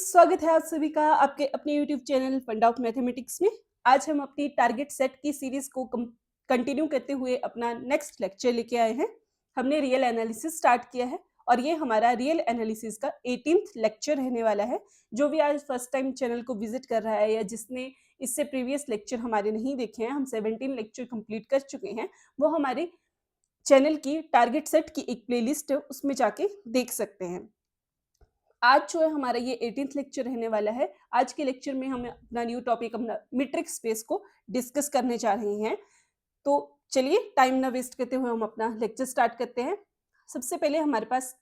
स्वागत है आप सभी का आपके अपने YouTube चैनल फंडा ऑफ मैथमेटिक्स में। आज हम अपनी टारगेट सेट की सीरीज को कंटिन्यू करते हुए अपना नेक्स्ट लेक्चर लेके आए हैं। हमने रियल एनालिसिस स्टार्ट किया है और ये हमारा रियल एनालिसिस का 18th लेक्चर रहने वाला है। जो भी आज फर्स्ट टाइम चैनल को विजिट कर रहा है या जिसने इससे प्रीवियस लेक्चर हमारे नहीं देखे हैं, हम 17 लेक्चर कंप्लीट कर चुके हैं, वो हमारे चैनल की टारगेट सेट की एक प्लेलिस्ट है, उसमें जाके देख सकते हैं। आज जो है हमारा ये 18th लेक्चर रहने वाला है। आज के लेक्चर में हम अपना न्यू टॉपिक अपना मीट्रिक स्पेस को डिस्कस करने जा रहे हैं। तो चलिए टाइम ना वेस्ट करते हुए हम अपना लेक्चर स्टार्ट करते हैं। सबसे पहले हमारे पास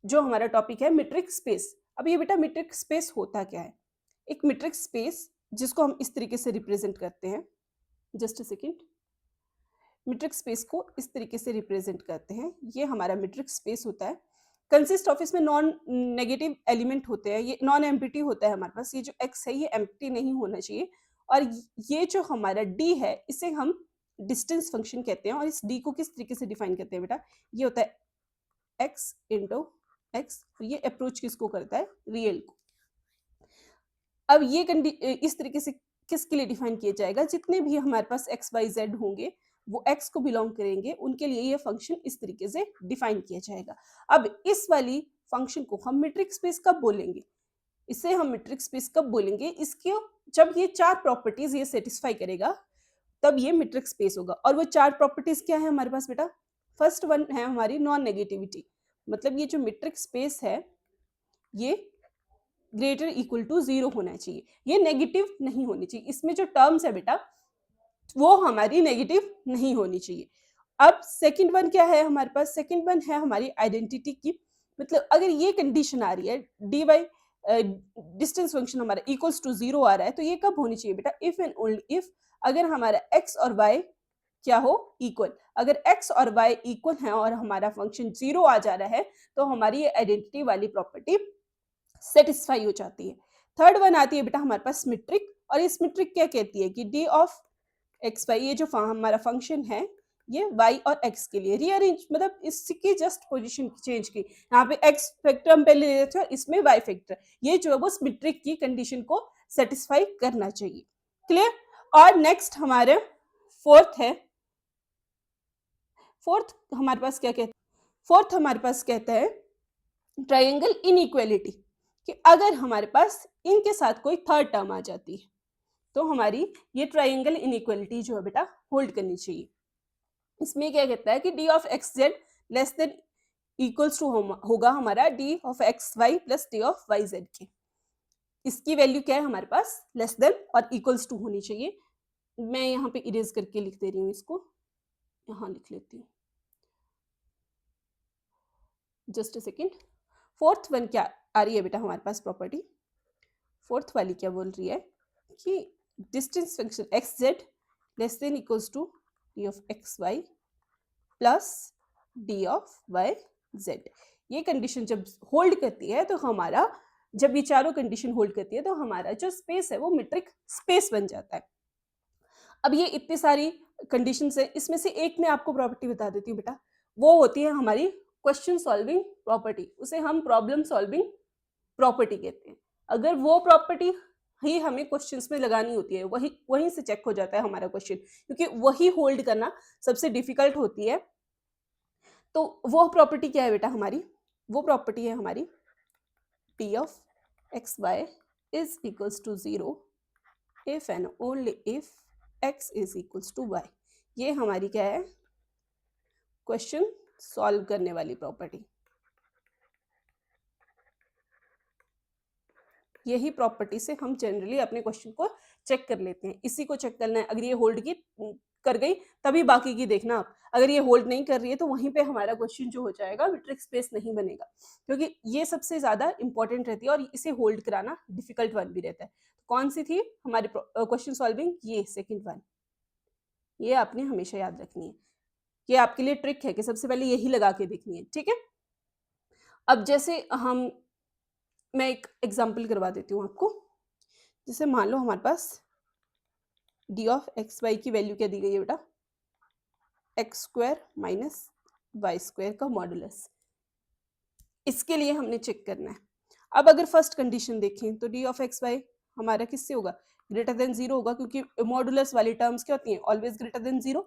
जो हमारा टॉपिक है मीट्रिक स्पेस। अब ये बेटा मीट्रिक स्पेस होता क्या है? एक मीट्रिक स्पेस जिसको हम इस तरीके से रिप्रेजेंट करते हैं, just a second, metric space को इस तरीके से रिप्रेजेंट करते हैं। ये हमारा मीट्रिक स्पेस होता है। कंसिस्ट ऑफ, इसमें नॉन नेगेटिव एलिमेंट होते हैं, ये नॉन एम्प्टी होता है हमारे पास। ये जो x है ये एम्प्टी नहीं होना चाहिए। और ये जो हमारा d है इसे हम डिस्टेंस फंक्शन कहते हैं। और इस d को किस तरीके से डिफाइन करते हैं बेटा? ये होता है x इंटू एक्स। ये अप्रोच किसको करता है? रियल को। अब ये इस तरीके से किसके लिए डिफाइन किया जाएगा? जितने भी हमारे पास x y z होंगे वो x को बिलोंग करेंगे, उनके लिए ये फंक्शन इस तरीके से डिफाइन किया जाएगा। अब इस वाली फंक्शन को हम मीट्रिक स्पेस कब बोलेंगे? इसे हम मीट्रिक स्पेस कब बोलेंगे? इसके जब ये चार प्रॉपर्टीज ये सेटिस्फाई करेगा तब ये मीट्रिक स्पेस होगा। और वो चार प्रॉपर्टीज क्या है हमारे पास बेटा? फर्स्ट वन है हमारी नॉन नेगेटिविटी, मतलब ये जो मीट्रिक स्पेस है ये ग्रेटर इक्वल टू 0 होना चाहिए, ये नेगेटिव नहीं होनी चाहिए। इसमें जो टर्म्स है बेटा वो हमारी नेगेटिव नहीं होनी चाहिए। अब सेकंड वन क्या है हमारे पास? सेकंड वन है हमारी आइडेंटिटी की, मतलब अगर ये कंडीशन आ रही है डी वाई डिस्टेंस फंक्शन हमारा इक्वल्स टू 0 आ रहा है, तो ये कब होनी चाहिए बेटा? इफ एंड ओनली इफ अगर हमारा x और y क्या हो? इक्वल। अगर x और y इक्वल है और हमारा फंक्शन 0 आ जा रहा है तो हमारी ये आइडेंटिटी वाली प्रॉपर्टी सेटिस्फाई हो जाती है। थर्ड वन आती है बेटा हमारे पास मीट्रिक, और इस मीट्रिक क्या कहती है कि डी ऑफ एक्स वाई, ये जो हमारा फंक्शन है ये y और x के लिए रीअरेंज, मतलब इसकी जस्ट पोजीशन चेंज की। यहाँ पे x फैक्टर हम पहले ले रहे थे, इसमें y फैक्टर, ये जो है वो मीट्रिक की कंडीशन को सेटिस्फाई करना चाहिए। क्लियर? और नेक्स्ट हमारे फोर्थ है, फोर्थ हमारे पास क्या कहता है? फोर्थ हमारे पास कहता है ट्रायंगल इनइक्वालिटी, कि अगर हमारे पास इनके साथ कोई थर्ड टर्म आ जाती है तो हमारी ये ट्रायंगल इनइक्वालिटी जो है बेटा होल्ड करनी चाहिए। इसमें क्या कहता है कि D of X Z less than equals to होगा हमारा D of X Y plus D of Y Z के। इसकी वैल्यू क्या है हमारे पास? लेस देन और इक्वल्स टू होनी चाहिए। मैं यहाँ पे इरेज करके लिख दे रही हूँ, इसको यहाँ लिख लेती हूँ, just a second. Fourth one क्या आ रही है बेटा हमारे पास प्रॉपर्टी? फोर्थ वाली क्या बोल रही है कि distance function X Z less than equals to D of X Y plus D of Y Z. ये कंडीशन जब होल्ड करती है तो हमारा, जब ये चारों कंडीशन होल्ड करती है तो हमारा जो स्पेस है वो मीट्रिक स्पेस बन जाता है। अब ये इतनी सारी कंडीशन है, इसमें से एक मैं आपको प्रॉपर्टी बता देती हूँ बेटा, वो होती है हमारी क्वेश्चन सॉल्विंग प्रॉपर्टी। उसे हम प्रॉब्लम सॉल्विंग प्रॉपर्टी कहते हैं। अगर वो प्रॉपर्टी ही हमें क्वेश्चंस में लगानी होती है, वहीं से चेक हो जाता है हमारा क्वेश्चन, क्योंकि वही होल्ड करना सबसे डिफिकल्ट होती है। तो वो प्रॉपर्टी क्या है बेटा हमारी? वो प्रॉपर्टी है हमारी T of X Y is equals to 0 if and only if x is equals to y। ये हमारी क्या है? क्वेश्चन सॉल्व करने वाली प्रॉपर्टी। यही प्रॉपर्टी से हम जनरली अपने क्वेश्चन को चेक कर लेते हैं। इसी को चेक करना है, अगर ये होल्ड की कर गई तभी बाकी की देखना आप। अगर ये होल्ड नहीं कर रही है तो वहीं पे हमारा क्वेश्चन जो हो जाएगा मीट्रिक स्पेस नहीं बनेगा, क्योंकि ये सबसे ज्यादा इंपॉर्टेंट रहती है और इसे होल्ड कराना डिफिकल्ट वन भी रहता है। कौन सी थी हमारी क्वेश्चन सॉल्विंग? ये सेकेंड वन, ये आपने हमेशा याद रखनी है। ये आपके लिए ट्रिक है कि सबसे पहले यही लगा के देखनी है, ठीक है? अब जैसे मैं एक एग्जाम्पल करवा देती हूँ आपको। जैसे मान लो हमारे पास डी ऑफ एक्स वाई की वैल्यू क्या दी गई है बेटा? X square minus Y square का मॉडुलस। इसके लिए हमने चेक करना है। अब अगर फर्स्ट कंडीशन देखें तो डी ऑफ एक्स वाई हमारा किससे होगा, ग्रेटर देन 0 होगा, क्योंकि मॉडुलस वाली टर्म्स क्या होती हैं, ऑलवेज ग्रेटर देन 0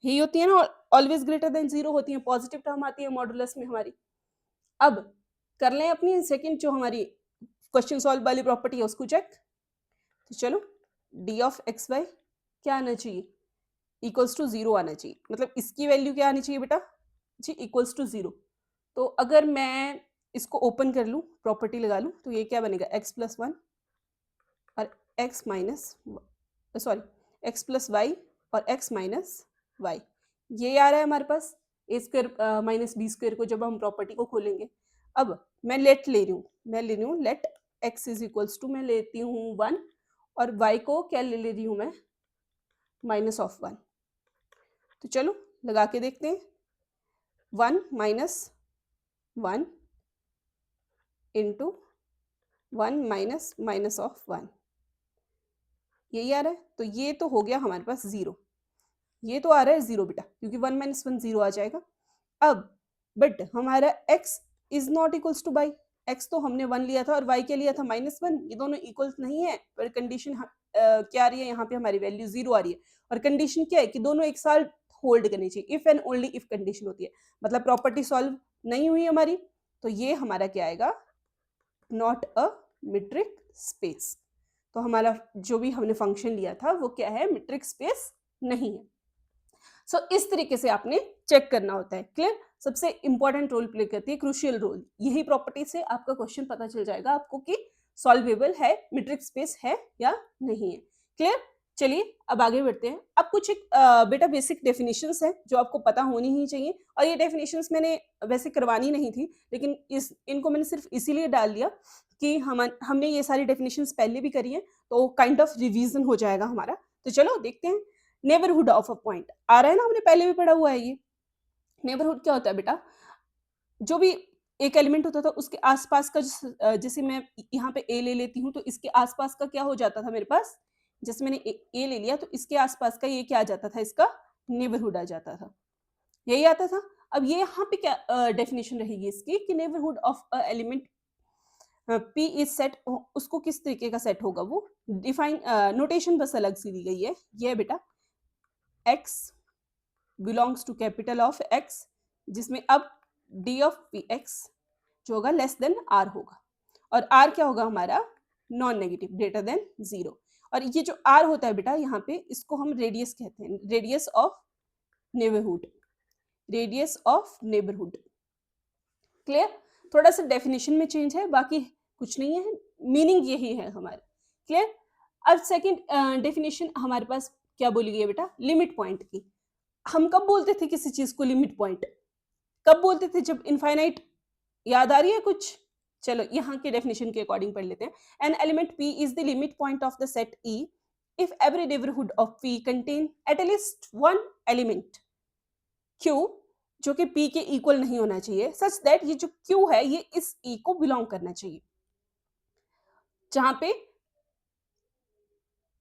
ही होती है ना, ऑलवेज ग्रेटर देन 0 होती है, पॉजिटिव टर्म आती है मॉडुलस में हमारी। अब कर लें अपनी सेकंड जो हमारी क्वेश्चन सॉल्व वाली प्रॉपर्टी है उसको चेक। तो चलो डी ऑफ एक्स वाई क्या आना चाहिए, इक्वल्स टू 0 आना चाहिए, मतलब इसकी वैल्यू क्या आनी चाहिए बेटा जी, इक्वल्स टू 0। तो अगर मैं इसको ओपन कर लूँ, प्रॉपर्टी लगा लूँ, तो ये क्या बनेगा, x प्लस 1 और x minus X plus Y और x माइनस वाई, ये आ रहा है हमारे पास A square minus B square को जब हम प्रॉपर्टी को खोलेंगे। अब मैं लेट ले रही हूँ let x is equals to, मैं लेती हूँ 1 और y को क्या ले रही हूँ मैं, माइनस ऑफ 1। तो चलो लगा के देखते हैं, 1 minus 1 into 1 minus minus of 1, यही आ रहा है। तो ये तो हो गया हमारे पास 0, ये तो आ रहा है 0 बेटा, क्योंकि 1 माइनस 1 0 आ जाएगा। अब बट हमारा x is not equals two by, x तो हमने 1 लिया था और y क्या लिया था -1, ये दोनों इक्वल्स नहीं है, पर कंडीशन क्या आ रही है यहाँ पे, हमारी वैल्यू 0 आ रही है। और कंडीशन क्या है कि दोनों एक साथ होल्ड करनी चाहिए, if and only if condition होती है, मतलब प्रॉपर्टी सॉल्व नहीं हुई हमारी, तो ये हमारा क्या आएगा, नॉट अ मीट्रिक स्पेस। तो हमारा जो भी हमने फंक्शन लिया था वो क्या है, मीट्रिक स्पेस नहीं है। सो इस तरीके से आपने चेक करना होता है, क्लियर। सबसे इंपॉर्टेंट रोल प्ले करती है, क्रूशियल रोल, यही प्रॉपर्टी से आपका क्वेश्चन पता चल जाएगा आपको कि सॉल्वेबल है, मीट्रिक स्पेस है या नहीं है, क्लियर। चलिए अब आगे बढ़ते हैं। अब कुछ एक बेटा बेसिक डेफिनेशंस हैं जो आपको पता होनी ही चाहिए, और ये डेफिनेशंस मैंने वैसे करवानी नहीं थी, लेकिन इनको मैंने सिर्फ इसीलिए डाल दिया कि हमने ये सारी डेफिनेशंस पहले भी करी है, तो काइंड ऑफ रिवीजन हो जाएगा हमारा। तो चलो देखते हैं। नेबरहुड ऑफ अ पॉइंट आ रहा है ना, हमने पहले भी पढ़ा हुआ है ये। नेबरहुड क्या होता है बेटा, जो भी एक एलिमेंट होता था उसके आसपास का जैसे मैं यहाँ पे ए ले लेती हूँ, तो इसके आसपास का क्या हो जाता था मेरे पास, जैसे मैंने ए ले लिया तो इसके आसपास का ये क्या आ जाता था, इसका नेबरहुड आ जाता था, यही आता था। अब ये यहाँ पे क्या डेफिनेशन रहेगी इसकी कि neighbourhood of a element P is set, उसको किस तरीके का सेट होगा, वो डिफाइन नोटेशन बस अलग सी दी गई है, ये बेटा x belongs to capital of x, जिसमें अब d ऑफ पी एक्स जो होगा लेस देन r होगा, और r क्या होगा हमारा, नॉन नेगेटिव, ग्रेटर देन 0। और ये जो r होता है बेटा यहाँ पे, इसको हम रेडियस कहते हैं, radius of neighbourhood, radius of neighbourhood, clear. थोड़ा सा डेफिनेशन में चेंज है, बाकी कुछ नहीं है, मीनिंग यही है हमारा, क्लियर। अब सेकंड डेफिनेशन हमारे पास क्या बोली गई है बेटा, लिमिट पॉइंट की। हम कब बोलते थे किसी चीज को लिमिट पॉइंट, कब बोलते थे, जब इनफाइनाइट, याद आ रही है कुछ। चलो यहाँ के डेफिनेशन के अकॉर्डिंग पढ़ लेते हैं। An element p is the limit point of the set E if every neighbourhood of p contain at least one element q जो कि p के इक्वल नहीं होना चाहिए, सच दैट ये जो q है ये इस E को बिलोंग करना चाहिए, जहां पे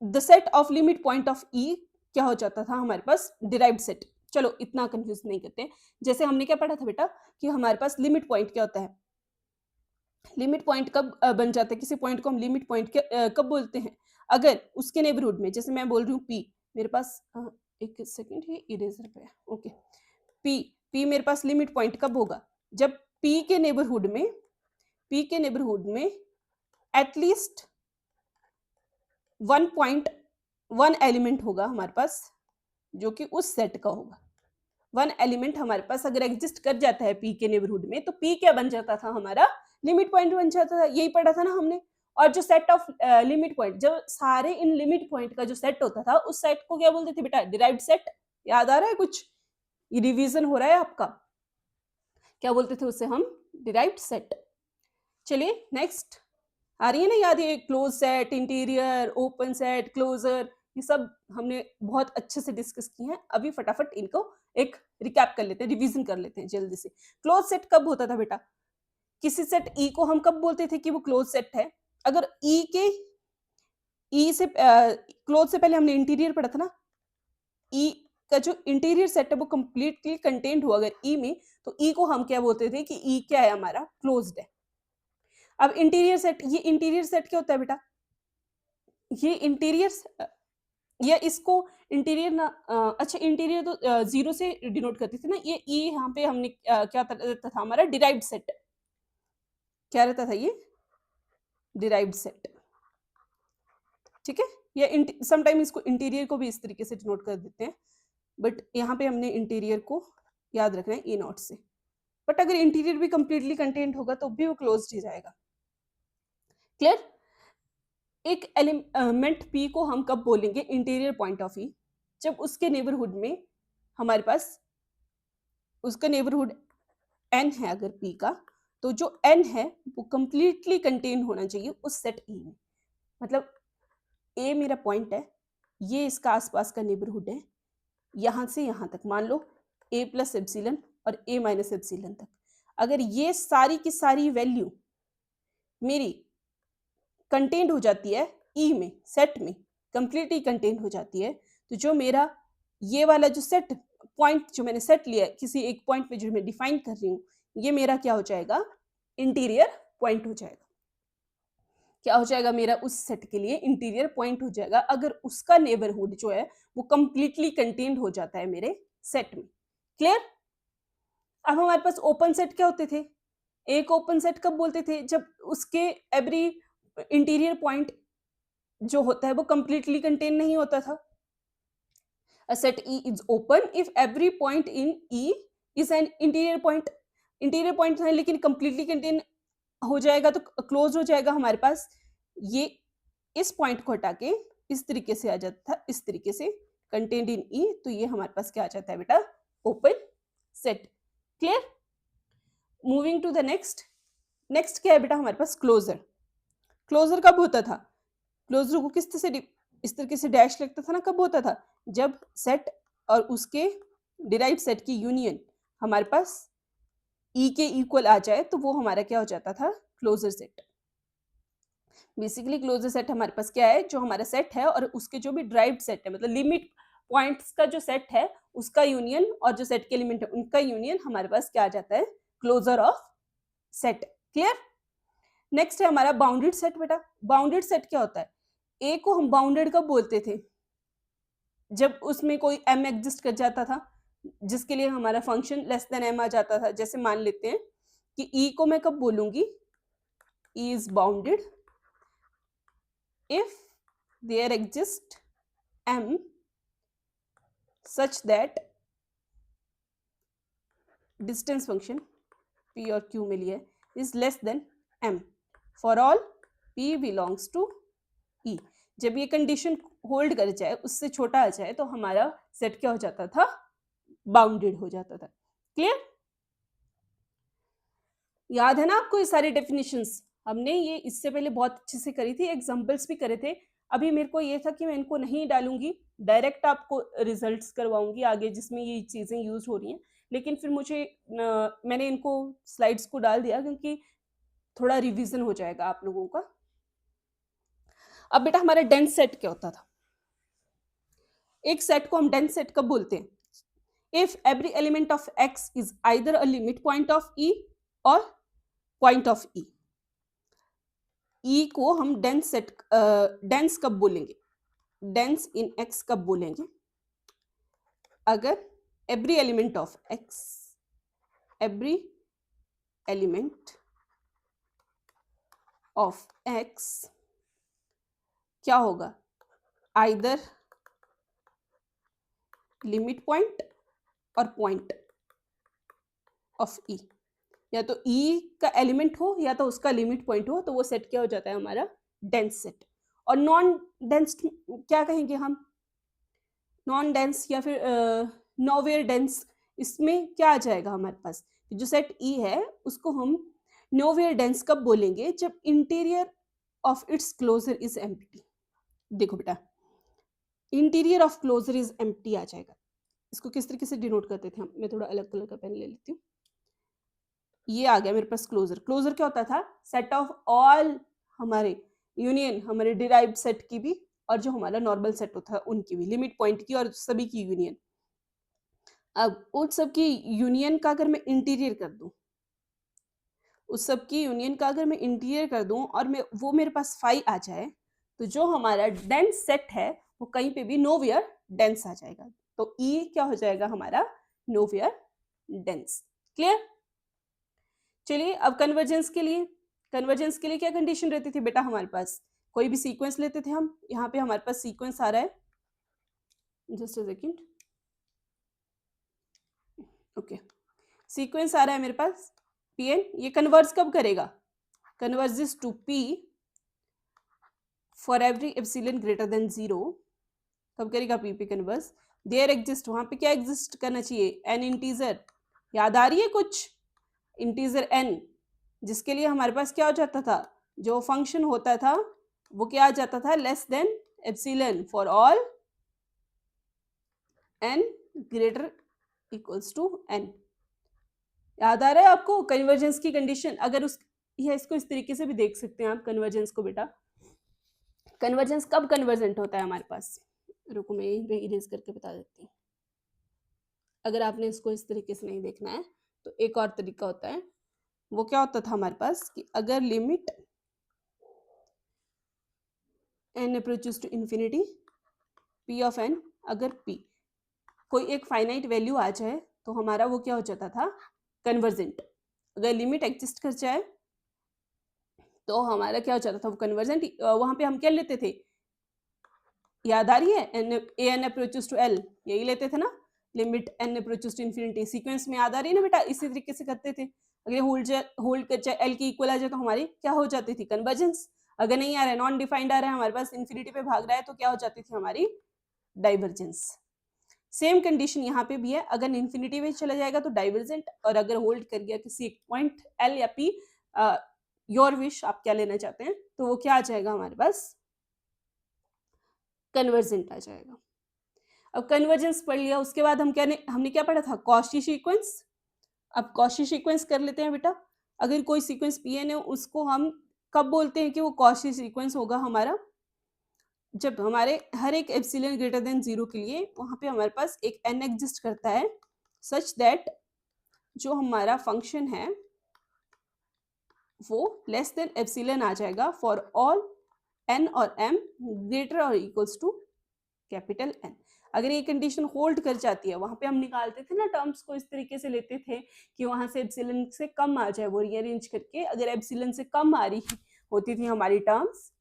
the set of limit point of E क्या हो जाता था हमारे पास, डिराइव्ड सेट। चलो इतना कंफ्यूज नहीं करते हैं। जैसे हमने क्या पढ़ा था बेटा कि हमारे पास लिमिट पॉइंट क्या होता है, लिमिट पॉइंट कब बन जाता है, किसी पॉइंट को हम लिमिट पॉइंट कब बोलते हैं, अगर उसके नेबरहुड में, जैसे मैं बोल रही हूँ p, मेरे पास एक सेकंड, ये इरेजर पे है, ओके, p मेरे पास लिमिट पॉइंट कब होगा, जब p के नेबरहुड में एटलीस्ट 1 एलिमेंट होगा हमारे पास जो कि उस सेट का होगा। 1 एलिमेंट हमारे पास अगर एग्जिस्ट कर जाता है p के नेबरहुड में, तो p क्या बन जाता था हमारा, लिमिट पॉइंट बन जाता था, यही पढ़ा था ना हमने। और जो सेट ऑफ लिमिट पॉइंट, जो सारे इन लिमिट पॉइंट का जो सेट होता था, उस सेट को क्या बोलते थे बेटा, डिराइव्ड सेट। याद आ रहा है कुछ, ये रिवीजन हो रहा है आपका, क्या बोलते थे उसे हम, डिराइव्ड सेट। चलिए नेक्स्ट, आ रही है ना याद, ये close set, interior, open set, closure, ये सब हमने बहुत अच्छे से डिस्कस किए हैं। अभी फटाफट इनको एक रिकैप कर लेते हैं, रिवीजन कर लेते हैं जल्दी से। क्लोज सेट कब होता था बेटा, किसी सेट E को हम कब बोलते थे कि वो क्लोज सेट है, अगर E से क्लोज से पहले हमने इंटीरियर पढ़ा था ना, E का जो इंटीरियर सेट है वो कंप्लीटली कंटेन्ड हुआ अगर E में, तो E को हम क्या बोलते थे कि E क्या है हमारा, क्लोज्ड है। अब इंटीरियर सेट, ये इंटीरियर सेट क्या होता है बेटा? ये इंटीरियर या इसको इंटीरियर ना अच्छा इंटीरियर तो 0 से डिनोट करते थे ना, ये ई यहाँ पे हमने क्या रहता था हमारा डिराइव्ड सेट। क्या रहता था ये? डिराइव्ड सेट, ठीक है? या समटाइम इसको इंटीरियर को भी इस तरीके से डिनोट कर देते हैं, बट यहाँ पे हमने इंटीरियर को याद रखना है ई नॉट से। बट अगर इंटीरियर भी कंप्लीटली कंटेंट होगा तो भी वो क्लोज्ड ही जाएगा। क्लियर? एक एलिमेंट पी को हम कब बोलेंगे इंटीरियर पॉइंट ऑफ ई? जब उसके नेबरहुड में हमारे पास उसका नेबरहुड एन है अगर पी का, तो जो एन है वो कंप्लीटली कंटेन होना चाहिए उस सेट ई में। मतलब ए मेरा पॉइंट है, ये इसका आसपास का नेबरहुड है, यहाँ से यहाँ तक मान लो ए प्लस एप्सिलन और ए माइनस एप्सिलन तक। अगर ये सारी की सारी वैल्यू मेरी कंटेंट हो जाती है ई में, सेट में कंप्लीटली कंटेंट हो जाती है, तो जो मेरा ये वाला जो सेट पॉइंट जो मैंने सेट लिया है किसी एक पॉइंट पे जो मैं डिफाइन कर रही हूँ, ये मेरा क्या हो जाएगा? इंटीरियर पॉइंट हो जाएगा। क्या हो जाएगा? मेरा उस सेट के लिए इंटीरियर पॉइंट हो जाएगा अगर उसका नेबरहुड जो है वो कंप्लीटली कंटेन्ड हो जाता है मेरे सेट में। क्लियर? अब हमारे पास ओपन सेट क्या होते थे? एक ओपन सेट कब बोलते थे? जब उसके एवरी इंटीरियर पॉइंट जो होता है वो कंप्लीटली कंटेन नहीं होता था। A set E is open if every point in E is an interior point. Interior point है लेकिन कंप्लीटली कंटेन हो जाएगा तो क्लोज हो जाएगा हमारे पास। ये इस पॉइंट को हटा के इस तरीके से आ जाता था, इस तरीके से कंटेन्ड इन ई, तो ये हमारे पास क्या आ जाता है बेटा? Open set. Clear? Moving to the next. Next क्या है बेटा हमारे पास? क्लोजर। क्लोजर कब होता था? क्लोजर को किस तरह से इस तरीके से डैश लगता था ना, कब होता था? जब सेट और उसके डिराइव्ड सेट की यूनियन हमारे पास ई के इक्वल आ जाए तो वो हमारा क्या हो जाता था? Closure set. Basically closure set हमारे पास क्या है? जो हमारा सेट है और उसके जो भी डिराइव्ड सेट है, मतलब लिमिट पॉइंट्स का जो सेट है उसका यूनियन और जो सेट के एलिमेंट है उनका यूनियन हमारे पास क्या आ जाता है? Closure of set. Clear? Next है हमारा बाउंडेड सेट। बेटा बाउंडेड सेट क्या होता है? ए को हम बाउंडेड कब बोलते थे? जब उसमें कोई m एग्जिस्ट कर जाता था, जिसके लिए हमारा फंक्शन लेस देन m आ जाता था। जैसे मान लेते हैं कि e को मैं कब बोलूंगी? e is bounded if there exists m such that distance function p और q में लिया है is less than m for all p belongs to e। जब ये कंडीशन होल्ड कर जाए, उससे छोटा आ जाए, तो हमारा सेट क्या हो जाता था? बाउंडेड हो जाता था। क्लियर? याद है ना आपको ये सारी डेफिनेशंस? हमने ये इससे पहले बहुत अच्छे से करी थी, एग्जांपल्स भी करे थे। अभी मेरे को ये था कि मैं इनको नहीं डालूंगी, डायरेक्ट आपको रिजल्ट्स करवाऊंगी आगे जिसमें ये चीज़ें यूज हो रही हैं, लेकिन फिर मुझे मैंने इनको स्लाइड्स को डाल दिया क्योंकि थोड़ा रिवीजन हो जाएगा आप लोगों का। अब बेटा हमारा डेंस सेट क्या होता था? एक सेट को हम डेंस सेट कब बोलते हैं? If every element of x is either a limit point of e और पॉइंट ऑफ ई। ई को हम डेंस सेट डेंस कब बोलेंगे? डेंस इन एक्स कब बोलेंगे? अगर every element of x, every element of x क्या होगा? आइदर लिमिट पॉइंट और पॉइंट ऑफ ई, या तो ई का एलिमेंट हो या तो उसका लिमिट पॉइंट हो, तो वो सेट क्या हो जाता है हमारा? Dense set. और नॉन डेंस क्या कहेंगे हम? नॉन डेंस या फिर नोवेयर डेंस, इसमें क्या आ जाएगा हमारे पास? जो सेट ई है उसको हम नोवेयर डेंस कब बोलेंगे? जब interior of its closure is empty. देखो बेटा interior of closure is empty आ जाएगा। इसको किस तरीके से डिनोट करते थे हम? मैं थोड़ा अलग कलर का पेन ले लेती हूँ। ये आ गया मेरे पास क्लोजर। क्लोजर क्या होता था? सेट ऑफ ऑल हमारे यूनियन, हमारे डिराइव्ड सेट की भी और जो हमारा नॉर्मल सेट होता है उनकी भी, लिमिट पॉइंट की और सभी की यूनियन। अब उन सब की यूनियन का अगर मैं इंटीरियर कर दूं उस सब की यूनियन का अगर मैं इंटीरियर कर दूं और मैं वो मेरे पास फाई आ जाए, तो जो हमारा डेंस सेट है वो कहीं पे भी नोवेयर डेंस आ जाएगा। तो ई क्या हो जाएगा हमारा, नोवेयर डेंस। क्लियर? चलिए अब कन्वर्जेंस के लिए क्या कंडीशन रहती थी बेटा हमारे पास, कोई भी सीक्वेंस लेते थे हम, यहाँ पे हमारे पास सीक्वेंस आ रहा है, just a second, okay, sequence आ रहा है मेरे पास Pn, ये कन्वर्ज कब करेगा, converges to P for every epsilon greater than 0, कब करेगा P पे कन्वर्ज, देयर एग्जिस्ट, वहां पे क्या एग्जिस्ट करना चाहिए, एन इंटीजर, याद आ रही है कुछ, इंटीजर n, जिसके लिए हमारे पास क्या हो जाता था, जो फंक्शन होता था वो क्या आ जाता था, less than epsilon for all n greater equals to n। याद आ रहा है आपको कन्वर्जेंस की कंडीशन, अगर उस या इसको इस तरीके से भी देख सकते हैं आप कन्वर्जेंस को बेटा, कन्वर्जेंस कब कन्वर्जेंट होता है हमारे पास, रुको मैं यहीं पे इरेज करके बता देती हूँ। अगर आपने इसको इस तरीके से नहीं देखना है तो एक और तरीका होता है, वो क्या होता था हमारे पास कि अगर limit n approaches to infinity p of n, अगर p कोई एक फाइनाइट वैल्यू आ जाए तो हमारा वो क्या हो जाता था, कन्वर्जेंट। अगर लिमिट एग्जिस्ट कर जाए तो हमारा क्या हो जाता था, वो कन्वर्जेंट। वहां पे हम क्या लेते थे, याद आ रही है, एन अप्रोचेस टू एल, यही लेते थे ना, limit N approaches to infinity, sequence में याद आ रही है ना बेटा, इसी तरीके से करते थे। अगर होल्ड कर जाए एल की इक्वल आ जाए तो हमारी क्या हो जाती थी, कन्वर्जेंस। अगर नहीं आ रहा है, नॉन डिफाइंड आ रहा है हमारे पास, इंफिनिटी पे भाग रहा है, तो क्या हो जाती थी हमारी, डाइवर्जेंस। सेम कंडीशन यहाँ पे भी है, अगर इंफिनिटी में चला जाएगा तो डाइवर्जेंट, और अगर होल्ड कर गया किसी एक पॉइंट एल या पी, योर विश, आप क्या लेना चाहते हैं, तो वो क्या आ जाएगा हमारे पास, कन्वर्जेंट आ जाएगा। अब कन्वर्जेंस पढ़ लिया, उसके बाद हमने क्या पढ़ा था, कॉची सीक्वेंस। अब कॉची सीक्वेंस कर लेते हैं बेटा। अगर कोई सीक्वेंस Pn है उसको हम कब बोलते हैं कि वो कॉची सीक्वेंस होगा हमारा, जब हमारे हर एक एप्सिलॉन ग्रेटर देन 0 के लिए वहां पे हमारे पास एक n एग्जिस्ट करता है, सच दैट जो हमारा फंक्शन है वो लेस देन एप्सिलॉन आ जाएगा फॉर ऑल n और m ग्रेटर और इक्वल्स टू कैपिटल N। अगर ये कंडीशन होल्ड कर जाती है, वहां पे हम निकालते थे ना टर्म्स को, इस तरीके से लेते थे कि वहां से एप्सिलॉन से कम आ जाए, वो रीअरेंज करके, अगर एप्सिलॉन से कम आ रही होती थी हमारी टर्म्स,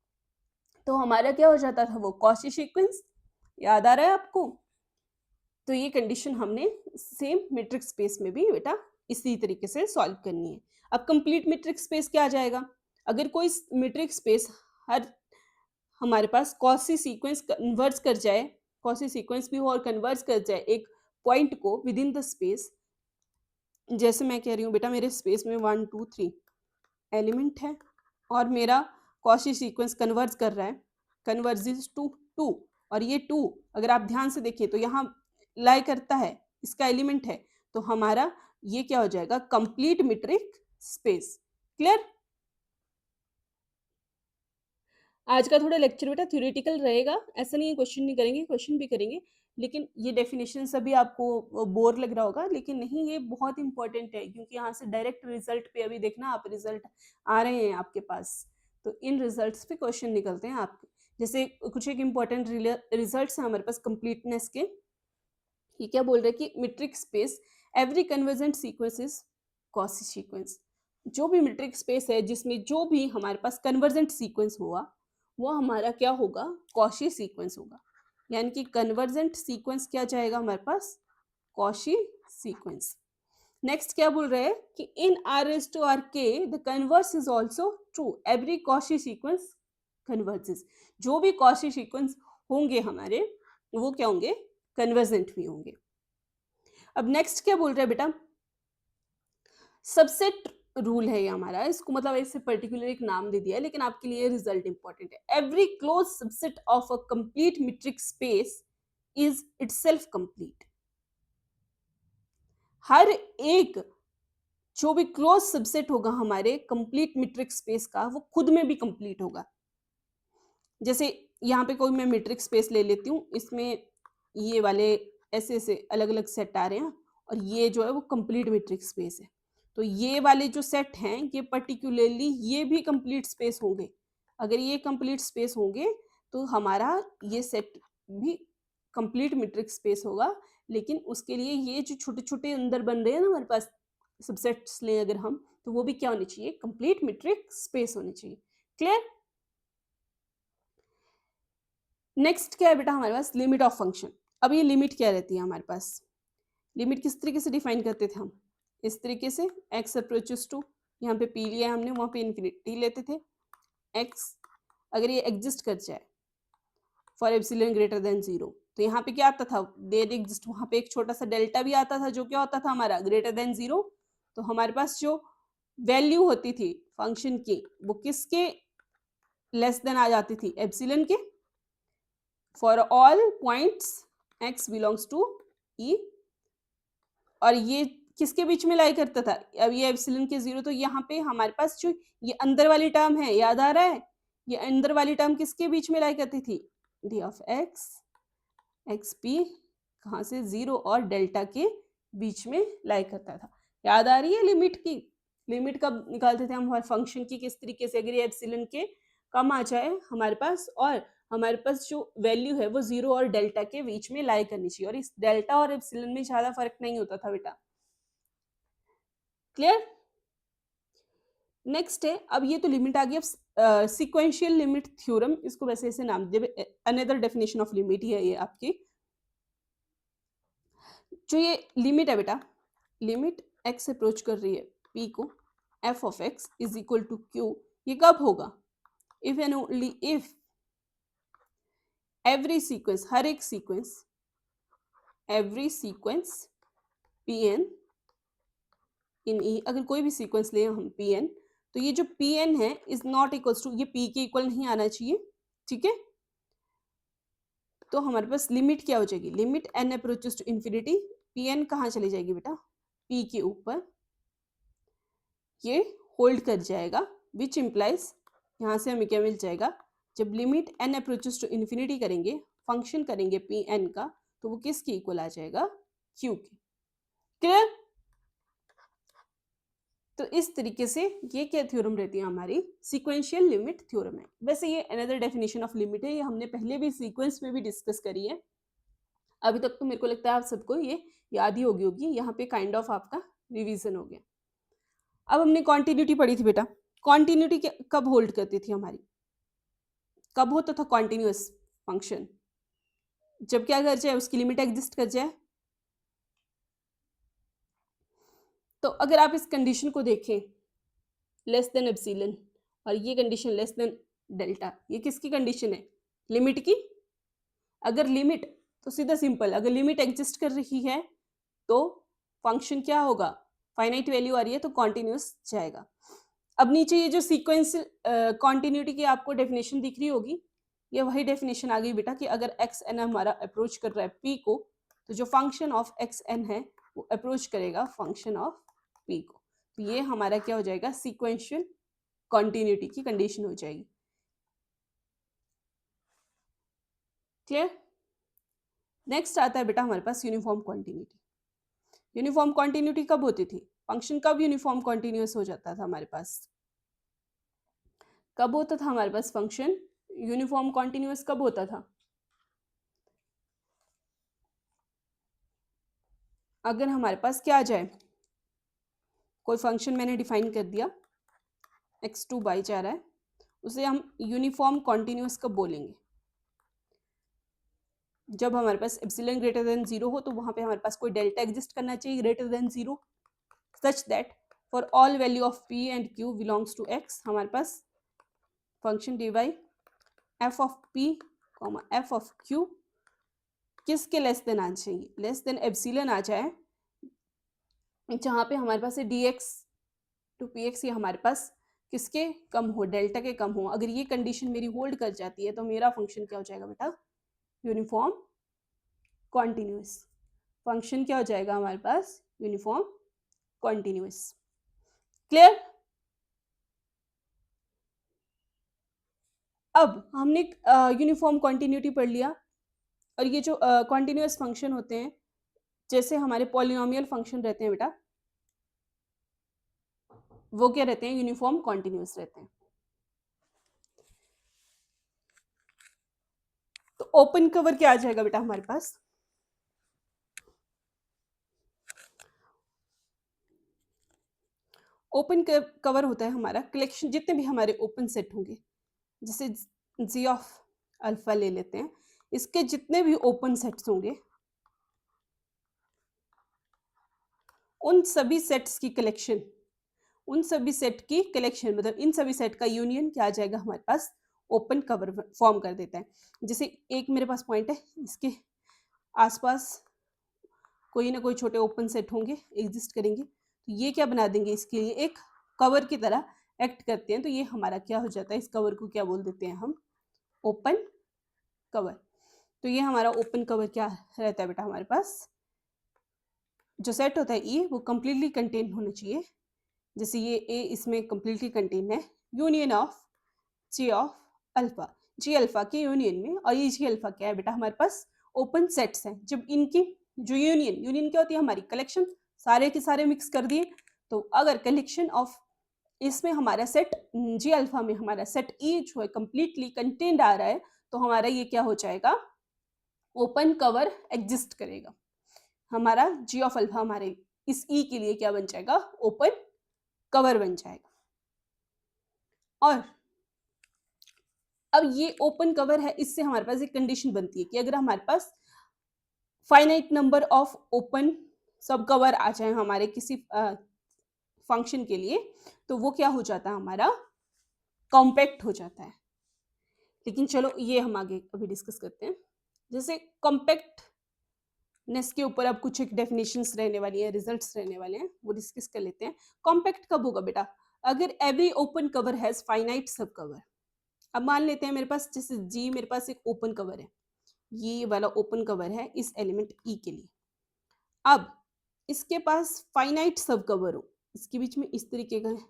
तो हमारा क्या हो जाता था, वो कॉची सीक्वेंस। याद आ रहा है आपको? तो ये कंडीशन हमने सेम मीट्रिक स्पेस में भी बेटा इसी तरीके से सॉल्व करनी है। अब कंप्लीट मीट्रिक स्पेस क्या आ जाएगा, अगर कोई मीट्रिक स्पेस हर हमारे पास कॉची सीक्वेंस कन्वर्ज कर जाए, कॉची सीक्वेंस भी हो और कन्वर्ज कर जाए एक पॉइंट को विद इन द स्पेस, जैसे मैं कह रही हूँ बेटा मेरे स्पेस में 1 2 3 एलिमेंट है और मेरा कॉची सीक्वेंस कन्वर्ज कर रहा है, कन्वर्जेस टू 2, और ये 2 अगर आप ध्यान से देखिए तो यहाँ लाई करता है, इसका एलिमेंट है, तो हमारा ये क्या हो जाएगा, कंप्लीट मीट्रिक स्पेस। क्लियर? आज का थोड़ा लेक्चर बेटा थ्योरेटिकल रहेगा, ऐसा नहीं है क्वेश्चन नहीं करेंगे, क्वेश्चन भी करेंगे, लेकिन ये डेफिनेशन सभी आपको बोर लग रहा होगा, लेकिन नहीं, ये बहुत इंपॉर्टेंट है, क्योंकि यहाँ से डायरेक्ट रिजल्ट पे अभी देखना आप, रिजल्ट आ रहे हैं आपके पास, तो इन रिजल्ट्स पे क्वेश्चन निकलते हैं आपके। जैसे कुछ एक इम्पॉर्टेंट रिजल्ट्स हैं हमारे पास कंप्लीटनेस के, ये क्या बोल रहे हैं कि metric space every convergent sequence is Cauchy sequence. जो भी मीट्रिक स्पेस है जिसमें जो भी हमारे पास कन्वर्जेंट सीक्वेंस हुआ वो हमारा क्या होगा, कॉची सीक्वेंस होगा। यानी कि कन्वर्जेंट सीक्वेंस क्या जाएगा हमारे पास, कॉची सीक्वेंस। नेक्स्ट क्या बोल रहे हैं कि in R S to R के the converse is also true, every Cauchy sequence converges. जो भी कॉची सीक्वेंस होंगे हमारे वो क्या होंगे, कन्वर्जेंट भी होंगे। अब नेक्स्ट क्या बोल रहे हैं बेटा, सबसेट रूल है ये हमारा, इसको मतलब ऐसे पर्टिकुलर एक नाम दे दिया है, लेकिन आपके लिए रिजल्ट इंपॉर्टेंट है। Every close subset of a complete metric space is itself complete. हर एक जो भी क्लोज सबसेट होगा हमारे कंप्लीट मीट्रिक स्पेस का वो खुद में भी कंप्लीट होगा। जैसे यहाँ पे कोई मैं मीट्रिक स्पेस ले लेती हूँ, इसमें ये वाले ऐसे ऐसे अलग अलग सेट आ रहे हैं और ये जो है वो कंप्लीट मीट्रिक स्पेस है, तो ये वाले जो सेट हैं ये पर्टिकुलरली ये भी कंप्लीट स्पेस होंगे। अगर ये कंप्लीट स्पेस होंगे तो हमारा ये सेट भी कंप्लीट मीट्रिक स्पेस होगा। लेकिन उसके लिए ये जो छोटे-छोटे अंदर बन रहे हैं ना हमारे पास सबसेट्स लें अगर हम, तो वो भी क्या होने चाहिए? कंप्लीट मीट्रिक स्पेस होने चाहिए। क्लियर? नेक्स्ट क्या है बेटा हमारे पास? Limit of function. अब ये लिमिट क्या रहती है हमारे पास? लिमिट किस तरीके से डिफाइन करते थे हम? इस तरीके से x अप्रोचेस टू, यहाँ पे p लिया हमने, वहाँ पे इन्फिनिटी लेते थे। x अगर ये एग्जिस्ट कर जाए फॉर एप्सिलॉन ग्रेटर देन 0, तो यहाँ पे क्या आता था? देयर एग्जिस्ट, वहाँ पे एक छोटा सा डेल्टा भी आता था जो क्या होता था हमारा? Greater than 0। तो हमारे पास जो वैल्यू होती थी फंक्शन की वो किसके लेस देन आ जाती थी? एप्सिलॉन के। For all points x belongs to e, और ये किसके बीच में लाई करता था? अब ये एप्सिलॉन के 0, तो यहाँ पे हमारे पास जो ये अंदर वाली टर्म है, याद आ रहा है? ये अंदर वाली टर्म किसके बीच में लाई करती थी? D of x x P कहाँ से? 0 और डेल्टा के बीच में लाई करता था। याद आ रही है लिमिट की? लिमिट कब निकालते थे हम हमारे फंक्शन की? किस तरीके से? अगर ये एप्सिलॉन के कम आ जाए हमारे पास और हमारे पास जो वैल्यू है वो 0 और डेल्टा के बीच में लाई करनी चाहिए, और इस डेल्टा और एप्सिलॉन में ज्यादा फर्क नहीं होता था बेटा। क्लियर? नेक्स्ट है, अब ये तो लिमिट आ गई। अब सीक्वेंशियल लिमिट थ्योरम, इसको वैसे ऐसे नाम दे, अनदर डेफिनेशन ऑफ लिमिट ही है ये आपकी। जो ये लिमिट है बेटा, लिमिट x अप्रोच कर रही है p को, f of x is equal to q, ये कब होगा? If and only if every sequence, हर एक सीक्वेंस, every sequence pn in e, अगर कोई भी सीक्वेंस ले हम pn, तो ये जो pn है इज नॉट इक्वल्स टू, ये p के इक्वल नहीं आना चाहिए। ठीक है? तो हमारे पास लिमिट क्या हो जाएगी? Limit n approaches to infinity, pn कहाँ चली जाएगी बेटा? p के ऊपर ये होल्ड कर जाएगा, विच इम्प्लाइज यहाँ से हमें क्या मिल जाएगा? जब limit n approaches to infinity करेंगे, फंक्शन करेंगे pn का, तो वो किसके इक्वल आ जाएगा? q के। क्लियर? तो इस तरीके से ये क्या थ्योरम रहती है हमारी? सीक्वेंशियल लिमिट थ्योरम है। वैसे ये अनदर डेफिनेशन ऑफ लिमिट है, ये हमने पहले भी सीक्वेंस में भी डिस्कस करी है। अभी तक तो मेरे को लगता है आप सबको ये याद ही होगी। यहाँ पे काइंड ऑफ आपका रिवीजन हो गया। अब हमने कॉन्टिन्यूटी पढ़ी थी बेटा। कॉन्टिन्यूटी कब होल्ड करती थी हमारी? कब होता था कॉन्टिन्यूअस फंक्शन? जब क्या कर जाए? उसकी लिमिट एग्जिस्ट कर जाए। तो अगर आप इस कंडीशन को देखें, लेस देन एप्सिलॉन, और ये कंडीशन लेस देन डेल्टा, ये किसकी कंडीशन है? लिमिट की। अगर लिमिट, तो सीधा सिंपल, अगर लिमिट एग्जिस्ट कर रही है तो फंक्शन क्या होगा? फाइनाइट वैल्यू आ रही है तो कॉन्टिन्यूअस जाएगा। अब नीचे ये जो सीक्वेंस कॉन्टिन्यूटी की आपको डेफिनेशन दिख रही होगी, ये वही डेफिनेशन आ गई बेटा कि अगर एक्स एन हमारा अप्रोच कर रहा है पी को, तो जो फंक्शन ऑफ एक्स एन है वो अप्रोच करेगा फंक्शन ऑफ पी को। तो ये हमारा क्या हो जाएगा? सीक्वेंशियल कॉन्टिन्यूटी की कंडीशन हो जाएगी। क्लियर? नेक्स्ट आता है बेटा हमारे पास यूनिफॉर्म कॉन्टिन्यूटी। यूनिफॉर्म कॉन्टिन्यूटी कब होती थी? फंक्शन कब यूनिफॉर्म कॉन्टिन्यूअस हो जाता था हमारे पास? कब होता था हमारे पास फंक्शन यूनिफॉर्म कॉन्टिन्यूअस? कब होता था? अगर हमारे पास क्या आ जाए, कोई फंक्शन मैंने डिफाइन कर दिया, x2 बाई जा रहा है, उसे हम यूनिफॉर्म कॉन्टिन्यूअस कब बोलेंगे? जब हमारे पास एप्सिलॉन ग्रेटर देन 0 हो, तो वहां पे हमारे पास कोई डेल्टा एग्जिस्ट करना चाहिए greater than 0, such that for all value of p and q belongs to x, हमारे पास function dy f of p f of q किसके लेस देन आ चाहिए? लेस देन एप्सिलॉन आ जाए, जहाँ पे हमारे पास dx टू px ये हमारे पास किसके कम हो? डेल्टा के कम हो। अगर ये कंडीशन मेरी होल्ड कर जाती है तो मेरा फंक्शन क्या हो जाएगा बेटा? Uniform continuous. फंक्शन क्या हो जाएगा हमारे पास? Uniform continuous. क्लियर? अब हमने यूनिफॉर्म कॉन्टिन्यूटी पढ़ लिया, और ये जो कॉन्टिन्यूअस फंक्शन होते हैं, जैसे हमारे पॉलिनोमियल फंक्शन रहते हैं बेटा, वो क्या रहते हैं, यूनिफॉर्म कॉन्टिन्यूस रहते हैं। तो ओपन कवर क्या आ जाएगा बेटा हमारे पास, ओपन कवर होता है हमारा कलेक्शन, जितने भी हमारे ओपन सेट होंगे, जैसे जी ऑफ अल्फा ले लेते हैं, इसके जितने भी ओपन सेट्स होंगे उन सभी सेट्स की कलेक्शन, उन सभी सेट की कलेक्शन मतलब इन सभी सेट का यूनियन क्या आ जाएगा हमारे पास, ओपन कवर फॉर्म कर देता है। जैसे एक मेरे पास पॉइंट है, इसके आसपास कोई ना कोई छोटे ओपन सेट होंगे, एग्जिस्ट करेंगे, तो ये क्या बना देंगे, इसके लिए एक कवर की तरह एक्ट करते हैं। तो ये हमारा क्या हो जाता है, इस कवर को क्या बोल देते हैं हम, ओपन कवर। तो ये हमारा ओपन कवर क्या रहता है बेटा हमारे पास, जो सेट होता है ए वो कंप्लीटली कंटेन होना चाहिए। जैसे ये ए इसमें कंप्लीटली कंटेन है, union of G of alpha, G alpha के यूनियन में, और ये जी अल्फा क्या है बेटा हमारे पास, ओपन सेट्स हैं। जब इनकी जो यूनियन, यूनियन क्या होती है, हमारी कलेक्शन, सारे के सारे मिक्स कर दिए। तो अगर कलेक्शन ऑफ इसमें हमारा सेट जी अल्फा में हमारा सेट ई जो है कंप्लीटली कंटेन्ड आ रहा है, तो हमारा ये क्या हो जाएगा, ओपन कवर एग्जिस्ट करेगा। हमारा जी ऑफ अल्फा हमारे इस ई के लिए क्या बन जाएगा, ओपन कवर बन जाएगा। और अब ये ओपन कवर है, इससे हमारे पास एक कंडीशन बनती है कि अगर हमारे पास फाइनाइट नंबर ऑफ ओपन सब कवर आ जाए हमारे किसी फंक्शन के लिए, तो वो क्या हो जाता है, हमारा कॉम्पैक्ट हो जाता है। लेकिन चलो ये हम आगे अभी डिस्कस करते हैं। जैसे कॉम्पैक्टनेस के ऊपर अब कुछ एक डेफिनेशंस रहने वाली है, रिजल्ट्स रहने वाले हैं, वो डिस्कस कर लेते हैं। कॉम्पैक्ट कब होगा बेटा, अगर every open cover has finite सब कवर। अब मान लेते हैं मेरे पास, जैसे जी मेरे पास एक ओपन कवर है, ये वाला ओपन कवर है इस एलिमेंट ई के लिए। अब इसके पास फाइनाइट सब कवर हो, इसके बीच में इस तरीके का है,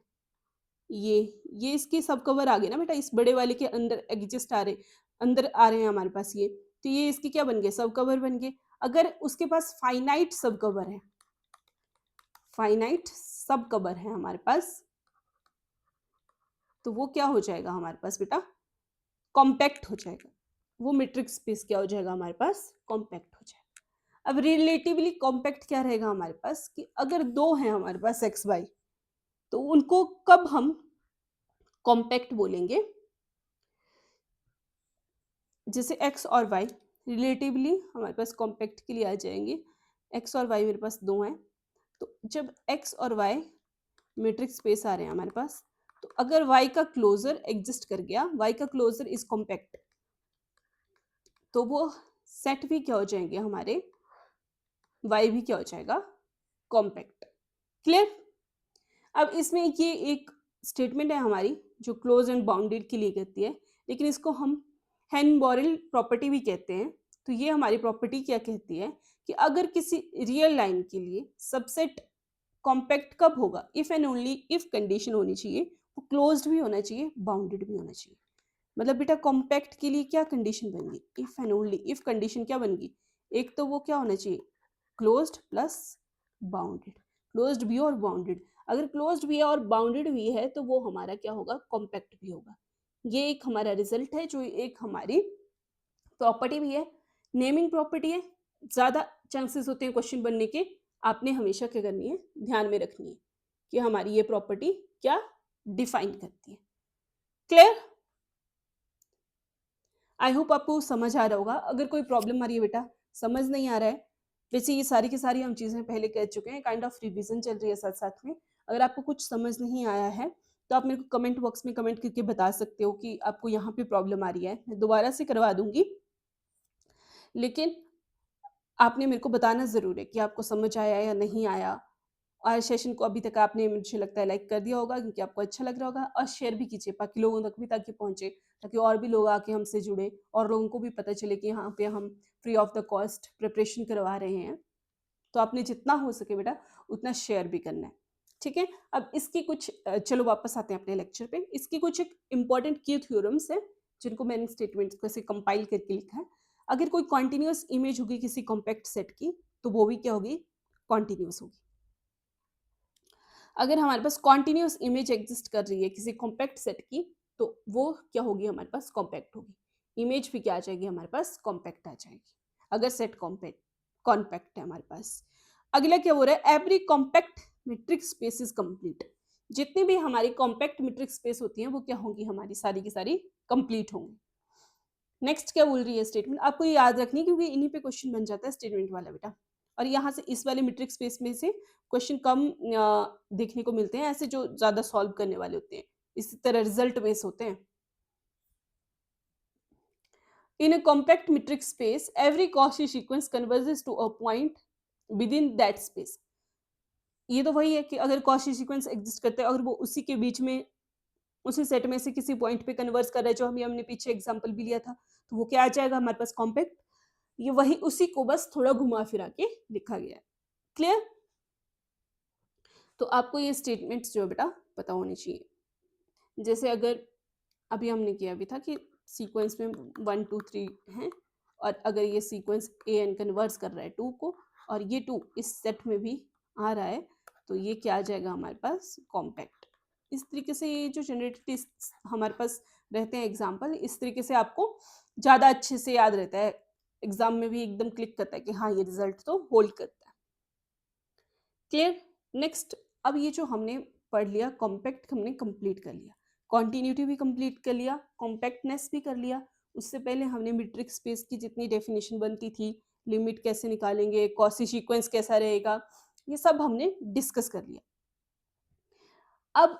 ये इसके सब कवर आ गए ना बेटा, इस बड़े वाले के अंदर एग्जिस्ट आ रहे, अंदर आ रहे हैं हमारे पास ये, तो ये इसके क्या बन गए, सब कवर बन गए। अगर उसके पास फाइनाइट सब कवर है, फाइनाइट सब कवर है हमारे पास, तो वो क्या हो जाएगा हमारे पास बेटा, कॉम्पैक्ट हो जाएगा। वो मैट्रिक्स स्पेस क्या हो जाएगा हमारे पास, कॉम्पैक्ट हो जाएगा। अब रिलेटिवली कॉम्पैक्ट क्या रहेगा हमारे पास, कि अगर दो हैं हमारे पास एक्स वाई, तो उनको कब हम कॉम्पैक्ट बोलेंगे, जैसे एक्स और वाई रिलेटिवली हमारे पास कॉम्पैक्ट के लिए आ जाएंगे। एक्स और वाई मेरे पास दो हैं, तो जब एक्स और वाई मैट्रिक्स स्पेस आ रहे हैं हमारे पास, तो अगर वाई का क्लोजर एग्जिस्ट कर गया, वाई का क्लोजर इज कॉम्पैक्ट, तो वो सेट भी क्या हो जाएंगे हमारे, वाई भी क्या हो जाएगा, कॉम्पैक्ट। क्लियर। अब इसमें ये एक स्टेटमेंट है हमारी जो क्लोज एंड बाउंडेड के लिए कहती है, लेकिन इसको हम हेन-बोरेल प्रॉपर्टी भी कहते हैं। तो ये हमारी प्रॉपर्टी क्या कहती है कि अगर किसी रियल लाइन के लिए सबसेट कॉम्पैक्ट कब होगा, if and only if condition होनी चाहिए, वो क्लोज्ड भी होना चाहिए, बाउंडेड भी होना चाहिए। मतलब बेटा कॉम्पैक्ट के लिए क्या कंडीशन बन गई, if and only if condition क्या बन गई, एक तो वो क्या होना चाहिए, क्लोज्ड प्लस बाउंडेड, क्लोज्ड भी और बाउंडेड। अगर क्लोज्ड भी है और बाउंडेड भी है, तो वो हमारा क्या होगा, कॉम्पैक्ट भी होगा। ये एक हमारा रिजल्ट है, जो एक हमारी प्रॉपर्टी भी है, नेमिंग प्रॉपर्टी है। ज़्यादा चांसेस होते हैं क्वेश्चन बनने के, आपने हमेशा क्या करनी है, ध्यान में रखनी है कि हमारी ये प्रॉपर्टी क्या डिफाइन करती है। क्लियर। आई होप आपको समझ आ रहा होगा। अगर कोई प्रॉब्लम आ रही है बेटा, समझ नहीं आ रहा है, वैसे ये सारी की सारी हम चीज़ें पहले कह चुके हैं, काइंड ऑफ रिवीजन चल रही है साथ साथ में। अगर आपको कुछ समझ नहीं आया है, तो आप मेरे को कमेंट बॉक्स में कमेंट करके बता सकते हो कि आपको यहाँ पे प्रॉब्लम आ रही है, मैं दोबारा से करवा दूंगी। लेकिन आपने मेरे को बताना ज़रूर है कि आपको समझ आया या नहीं आया। और सेशन को अभी तक आपने मुझे लगता है लाइक कर दिया होगा, क्योंकि आपको अच्छा लग रहा होगा, और शेयर भी कीजिए बाकी लोगों तक भी, ताकि पहुँचे, ताकि और भी लोग आके हमसे जुड़े और लोगों को भी पता चले कि यहाँ पे हम free of the cost preparation करवा रहे हैं। तो आपने जितना हो सके बेटा उतना शेयर भी करना है, ठीक है। अब इसकी कुछ चलो वापस आते हैं अपने लेक्चर पे। इसकी कुछ एक इंपॉर्टेंट की थ्योरम्स है, जिनको मैंने स्टेटमेंट्स को ऐसे कंपाइल करके लिखा है। अगर कोई कॉन्टिन्यूस इमेज होगी किसी कॉम्पैक्ट सेट की, तो वो भी क्या होगी, कॉन्टिन्यूस होगी। अगर हमारे पास कॉन्टिन्यूस इमेज एग्जिस्ट कर रही है किसी कॉम्पैक्ट सेट की, तो वो क्या होगी हमारे पास कॉम्पैक्ट होगी। इमेज भी क्या आ जाएगी हमारे पास कॉम्पैक्ट आ जाएगी, अगर सेट कॉम्पैक्ट कॉम्पैक्ट है हमारे पास। अगला क्या हो रहा है, every compact metric space is complete. जितनी भी हमारी कॉम्पैक्ट मीट्रिक स्पेस होती हैं वो क्या होंगी, हमारी सारी की सारी कंप्लीट होंगी। नेक्स्ट क्या बोल रही है स्टेटमेंट, आपको ये याद रखनी है क्योंकि इन्हीं पे क्वेश्चन बन जाता है स्टेटमेंट वाला बेटा। और यहाँ से इस वाले मीट्रिक स्पेस में से क्वेश्चन कम देखने को मिलते हैं, ऐसे जो ज्यादा सॉल्व करने वाले होते हैं, इसी तरह रिजल्ट बेस होते हैं। In a compact metric space every Cauchy sequence converges to a point within that space. ये तो वही है कि अगर कॉची सीक्वेंस एग्जिस्ट करते हैं, अगर वो उसी के बीच में उसी सेट में से किसी पॉइंट पे कन्वर्स कर रहा है, जो हमने पीछे एग्जांपल भी लिया था, तो वो क्या आ जाएगा हमारे पास कॉम्पैक्ट। ये वही उसी को बस थोड़ा घुमा फिरा के लिखा गया है। क्लियर? तो आपको ये स्टेटमेंट्स जो है बेटा पता होनी चाहिए। जैसे अगर अभी हमने किया भी था कि सीक्वेंस में 1 2 3 हैं, और अगर ये सीक्वेंस ए एन कन्वर्स कर रहा है 2 को, और ये 2 इस सेट में भी आ रहा है, तो ये क्या आ जाएगा हमारे पास कॉम्पैक्ट। इस तरीके से ये जो जनरेटेड हमारे पास रहते हैं एग्जाम्पल, इस तरीके से आपको ज़्यादा अच्छे से याद रहता है, एग्जाम में भी एकदम क्लिक करता है कि हाँ ये रिजल्ट तो होल्ड करता है। क्लियर? नेक्स्ट, अब ये जो हमने पढ़ लिया कॉम्पैक्ट हमने कंप्लीट कर लिया, कॉन्टिन्यूटी भी कंप्लीट कर लिया, कॉम्पैक्टनेस भी कर लिया। उससे पहले हमने मीट्रिक स्पेस की जितनी डेफिनेशन बनती थी, लिमिट कैसे निकालेंगे, कॉची सीक्वेंस कैसा रहेगा, ये सब हमने डिस्कस कर लिया। अब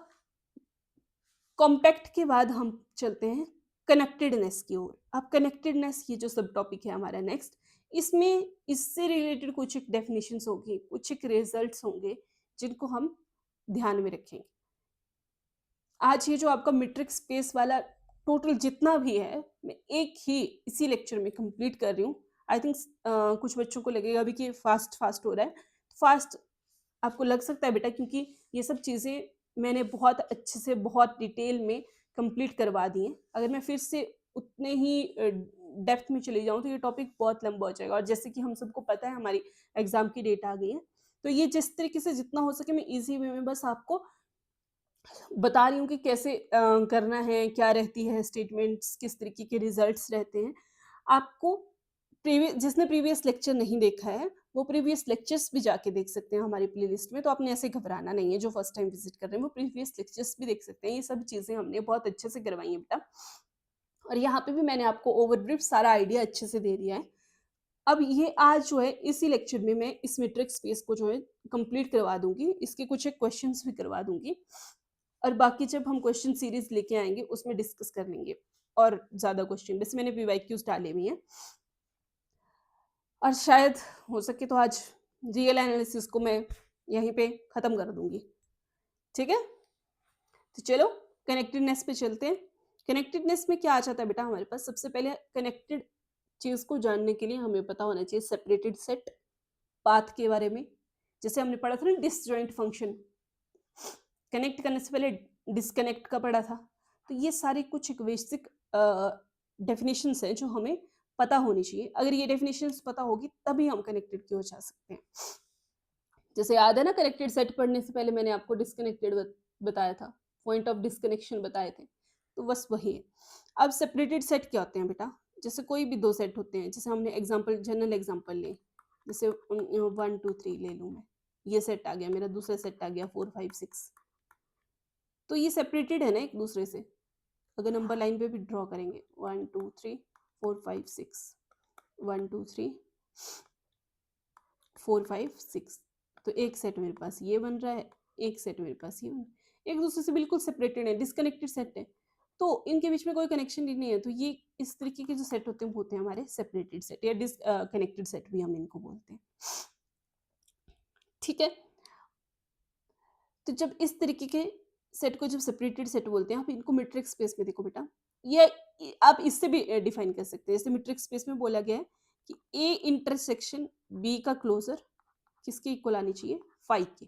कॉम्पैक्ट के बाद हम चलते हैं कनेक्टेडनेस की ओर। अब कनेक्टेडनेस ये जो सब टॉपिक है हमारा नेक्स्ट, इसमें इससे रिलेटेड कुछ एक डेफिनेशंस होगी, कुछ एक रिजल्ट्स होंगे जिनको हम ध्यान में रखेंगे। आज ये जो आपका मीट्रिक स्पेस वाला टोटल जितना भी है, मैं एक ही इसी लेक्चर में कंप्लीट कर रही हूँ। आई थिंक कुछ बच्चों को लगेगा भी कि फास्ट फास्ट हो रहा है, फास्ट आपको लग सकता है बेटा, क्योंकि ये सब चीज़ें मैंने बहुत अच्छे से बहुत डिटेल में कंप्लीट करवा दी हैं। अगर मैं फिर से उतने ही डेप्थ में चली जाऊँ तो ये टॉपिक बहुत लंबा हो जाएगा, और जैसे कि हम सबको पता है हमारी एग्ज़ाम की डेट आ गई है, तो ये जिस तरीके से जितना हो सके मैं ईज़ी वे में बस आपको बता रही हूँ कि कैसे करना है, क्या रहती है स्टेटमेंट्स, किस तरीके के रिजल्ट्स रहते हैं। आपको जिसने प्रीवियस लेक्चर नहीं देखा है, वो प्रीवियस लेक्चर्स भी जाके देख सकते हैं हमारी प्लेलिस्ट में, तो आपने ऐसे घबराना नहीं है। जो फर्स्ट टाइम विजिट कर रहे हैं वो प्रीवियस लेक्चर्स भी देख सकते हैं। ये सब चीज़ें हमने बहुत अच्छे से करवाई हैं बेटा, और यहाँ पे भी मैंने आपको ओवरब्रीफ सारा आइडिया अच्छे से दे दिया है। अब ये आज जो है इसी लेक्चर में मैं इस मैट्रिक्स स्पेस को जो है कंप्लीट करवा दूंगी, इसके कुछ एक क्वेश्चंस भी करवा दूंगी, और बाकी जब हम क्वेश्चन सीरीज लेके आएंगे उसमें डिस्कस कर लेंगे और ज़्यादा क्वेश्चन, वैसे मैंने पीवाईक्यूज डाले हुए हैं। और शायद हो सके तो आज रियल एनालिसिस को मैं यहीं पे ख़त्म कर दूंगी। ठीक है, तो चलो कनेक्टेडनेस पे चलते हैं। कनेक्टेडनेस में क्या आ जाता है बेटा हमारे पास, सबसे पहले कनेक्टेड चीज़ को जानने के लिए हमें पता होना चाहिए सेपरेटेड सेट, पाथ के बारे में। जैसे हमने पढ़ा था ना डिसजॉइंट फंक्शन, कनेक्ट करने से पहले डिसकनेक्ट का पढ़ा था। तो ये सारे कुछ एक बेसिक डेफिनेशंस हैं जो हमें पता होनी चाहिए। अगर ये डेफिनेशंस पता होगी तभी हम कनेक्टेड की ओर जा सकते हैं। जैसे याद है ना, कनेक्टेड सेट पढ़ने से पहले मैंने आपको डिसकनेक्टेड बताया था, पॉइंट ऑफ डिसकनेक्शन बताए थे, तो बस वही है। अब सेपरेटेड सेट क्या होते हैं बेटा, जैसे कोई भी दो सेट होते हैं, जैसे हमने एग्जाम्पल जनरल एग्जाम्पल ले, जैसे 1 2 3 ले लूँ मैं, ये सेट आ गया मेरा, दूसरा सेट आ गया 4 5 6, तो ये सेपरेटेड है ना एक दूसरे से। अगर नंबर लाइन पे भी ड्रॉ करेंगे 1 2 3 4 5 6, 1 2 3 4 5 6, तो एक सेट मेरे पास ये बन रहा है, एक सेट मेरे पास ये बन रहा है, एक दूसरे से बिल्कुल सेपरेटेड है, डिसकनेक्टेड सेट है, तो इनके बीच में कोई कनेक्शन ही नहीं है। तो ये इस तरीके के जो सेट होते हैं वो होते हैं हमारे सेपरेटेड सेट, या डिसकनेक्टेड सेट भी हम इनको बोलते हैं। ठीक है, तो जब इस तरीके के सेट को जब सेपरेटेड सेट बोलते हैं, आप इनको मीट्रिक स्पेस में देखो बेटा, ये आप इससे भी डिफाइन कर सकते हैं। जैसे मीट्रिक स्पेस में बोला गया है कि ए इंटरसेक्शन बी का क्लोजर किसके इक्वल आनी चाहिए, 5 के।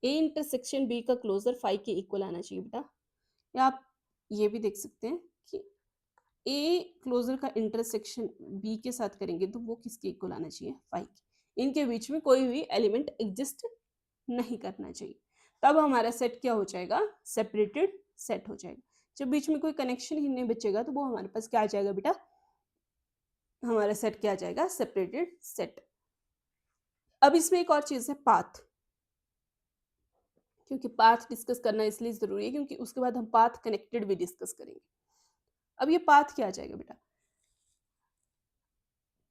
ए इंटरसेक्शन बी का क्लोजर 5 के इक्वल आना चाहिए बेटा। या आप ये भी देख सकते हैं कि ए क्लोजर का इंटरसेक्शन बी के साथ करेंगे तो वो किसके इक्वल आना चाहिए, 5 के। इनके बीच में कोई भी एलिमेंट एग्जिस्ट नहीं करना चाहिए। तब हमारा सेट क्या हो जाएगा, सेपरेटेड सेट हो जाएगा। जब बीच में कोई कनेक्शन ही नहीं बचेगा तो वो हमारे पास क्या आ जाएगा बेटा, हमारा सेट क्या आ जाएगा, सेपरेटेड सेट। अब इसमें एक और चीज है पाथ, क्योंकि पाथ डिस्कस करना इसलिए जरूरी है क्योंकि उसके बाद हम पाथ कनेक्टेड भी डिस्कस करेंगे। अब ये पाथ क्या आ जाएगा बेटा,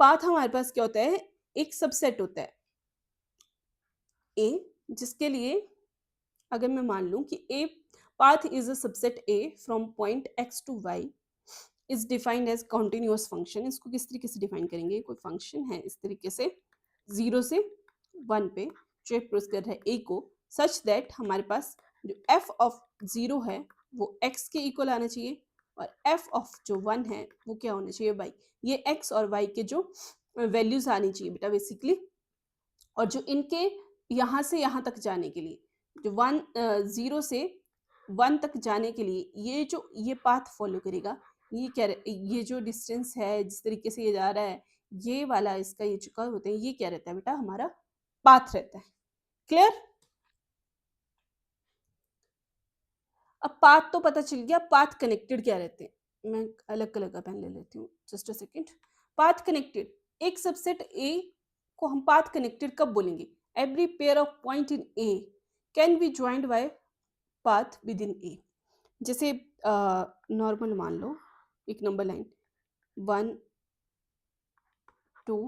पाथ हमारे पास क्या होता है, एक सबसेट होता है ए, जिसके लिए अगर मैं मान लूं कि a path is a subset a from point X to Y is defined as continuous function. इसको किस तरीके से डिफाइन करेंगे, कोई फंक्शन है इस तरीके से 0 से 1 पे जो प्रोस कर रहा है ए को, सच दैट हमारे पास जो एफ ऑफ 0 है वो एक्स के इक्वल आना चाहिए और एफ ऑफ जो 1 है वो क्या होना चाहिए, वाई। ये एक्स और वाई के जो वैल्यूज आनी चाहिए बेटा बेसिकली, और जो इनके यहाँ से यहाँ तक जाने के लिए जो 0 से 1 तक जाने के लिए ये पाथ फॉलो करेगा, ये जो डिस्टेंस है जिस तरीके से ये जा रहा है, ये वाला इसका ये चुका होता है, ये क्या रहता है बेटा, हमारा पाथ रहता है। क्लियर? अब पाथ तो पता चल गया, पाथ कनेक्टेड क्या रहते हैं, मैं अलग कलर का पेन ले लेती हूँ, just a second. Path connected, एक सबसेट ए को हम पाथ कनेक्टेड कब बोलेंगे, every pair of point in a can be joined by path within a. जैसे नॉर्मल मान लो एक नंबर लाइन 1 2,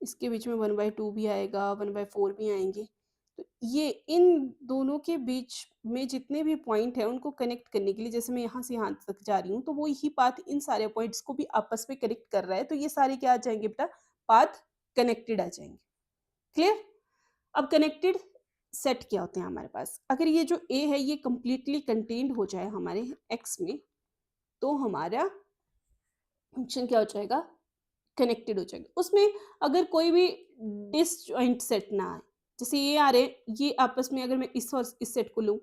इसके बीच में 1/2 भी आएगा, 1/4 भी आएंगे, तो ये इन दोनों के बीच में जितने भी पॉइंट है उनको कनेक्ट करने के लिए, जैसे मैं यहाँ से यहाँ तक जा रही हूँ तो वो ही पाथ इन सारे पॉइंट्स को भी आपस में कनेक्ट कर रहा है, तो ये सारे क्या आ जाएंगे बेटा, पाथ कनेक्टेड आ जाएंगे। क्लियर? अब कनेक्टेड सेट क्या होते हैं हमारे पास, अगर ये जो ए है ये कंप्लीटली कंटेन्ड हो जाए हमारे एक्स में तो हमारा फंक्शन क्या हो जाएगा, कनेक्टेड हो जाएगा। उसमें अगर कोई भी डिसजॉइंट सेट ना आए, जैसे ये आ रहे, ये आपस में अगर मैं इस और इस सेट को लूँ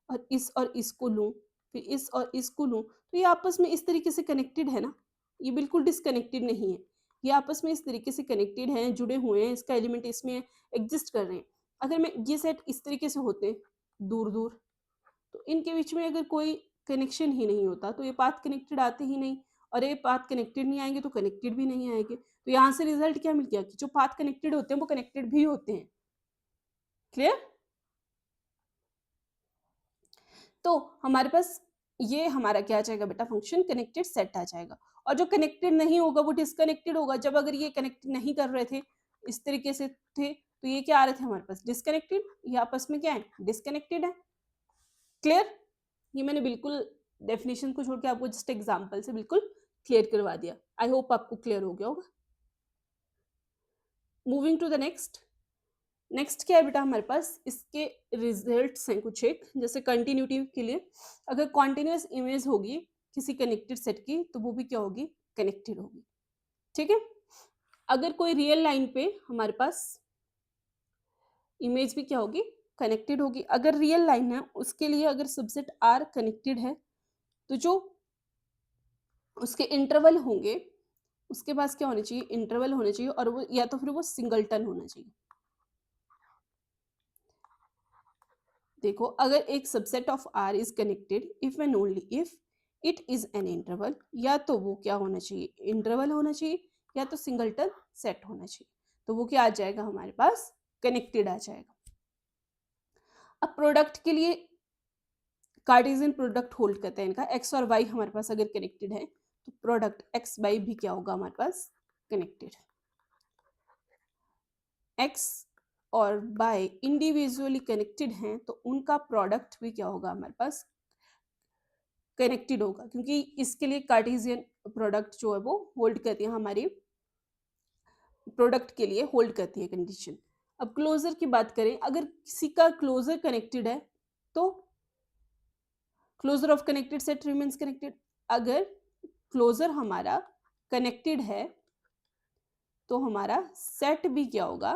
और इसको लूँ, फिर इस और इसको लूँ, तो ये आपस में इस तरीके से कनेक्टेड है ना, ये बिल्कुल डिसकनेक्टेड नहीं है, ये आपस में इस तरीके से कनेक्टेड हैं, जुड़े हुए हैं, इसका एलिमेंट इसमें एग्जिस्ट कर रहे हैं। अगर मैं ये सेट इस तरीके से होते दूर दूर, तो इनके बीच में अगर कोई कनेक्शन ही नहीं होता तो ये पाथ कनेक्टेड आते ही नहीं, और ये पाथ कनेक्टेड नहीं आएंगे तो कनेक्टेड भी नहीं आएंगे। तो यहाँ से रिजल्ट क्या मिल गया कि जो पाथ कनेक्टेड होते हैं वो कनेक्टेड भी होते हैं। क्लियर? तो हमारे पास ये हमारा क्या आ जाएगा बेटा, फंक्शन कनेक्टेड सेट आ जाएगा। और जो कनेक्टेड नहीं होगा वो डिसकनेक्टेड होगा। जब अगर ये कनेक्ट नहीं कर रहे थे, इस तरीके से थे, तो ये क्या आ रहे थे हमारे पास, डिसकनेक्टेड। ये आपस में क्या है, डिसकनेक्टेड है। क्लियर? ये मैंने बिल्कुल डेफिनेशन को छोड़ के आपको जस्ट एग्जांपल से बिल्कुल क्लियर करवा दिया। आई होप आपको क्लियर हो गया होगा। Moving to the next. Next क्या है बेटा हमारे पास, इसके रिजल्ट्स हैं कुछ एक, जैसे कंटिन्यूटी के लिए अगर कॉन्टिन्यूस इमेज होगी किसी कनेक्टेड सेट की तो वो भी क्या होगी, कनेक्टेड होगी। ठीक है? अगर कोई रियल लाइन पे हमारे पास इमेज भी क्या होगी, कनेक्टेड होगी। अगर रियल लाइन है उसके लिए अगर सबसेट आर कनेक्टेड है तो जो उसके इंटरवल होंगे उसके पास क्या होने चाहिए, इंटरवल होने चाहिए, और वो या तो फिर वो सिंगलटन होना चाहिए। देखो, अगर एक subset of R is connected if and only if it is an interval, या तो वो क्या होना चाहिए, इंटरवल होना चाहिए, या तो सिंगलटन सेट होना चाहिए, तो वो क्या आ जाएगा हमारे पास, कनेक्टेड आ जाएगा। अब प्रोडक्ट के लिए कार्टेशियन प्रोडक्ट होल्ड करते हैं इनका, एक्स और वाई हमारे पास अगर कनेक्टेड है तो प्रोडक्ट एक्स वाई भी क्या होगा हमारे पास, कनेक्टेड। एक्स और बाय इंडिविजुअली कनेक्टेड हैं तो उनका प्रोडक्ट भी क्या होगा हमारे पास, कनेक्टेड होगा, क्योंकि इसके लिए कार्टेशियन प्रोडक्ट जो है वो होल्ड करती है, हमारी प्रोडक्ट के लिए होल्ड करती है कंडीशन। अब क्लोजर की बात करें, अगर किसी का क्लोजर कनेक्टेड है तो closure of connected set remains connected. अगर क्लोजर हमारा कनेक्टेड है तो हमारा सेट भी क्या होगा,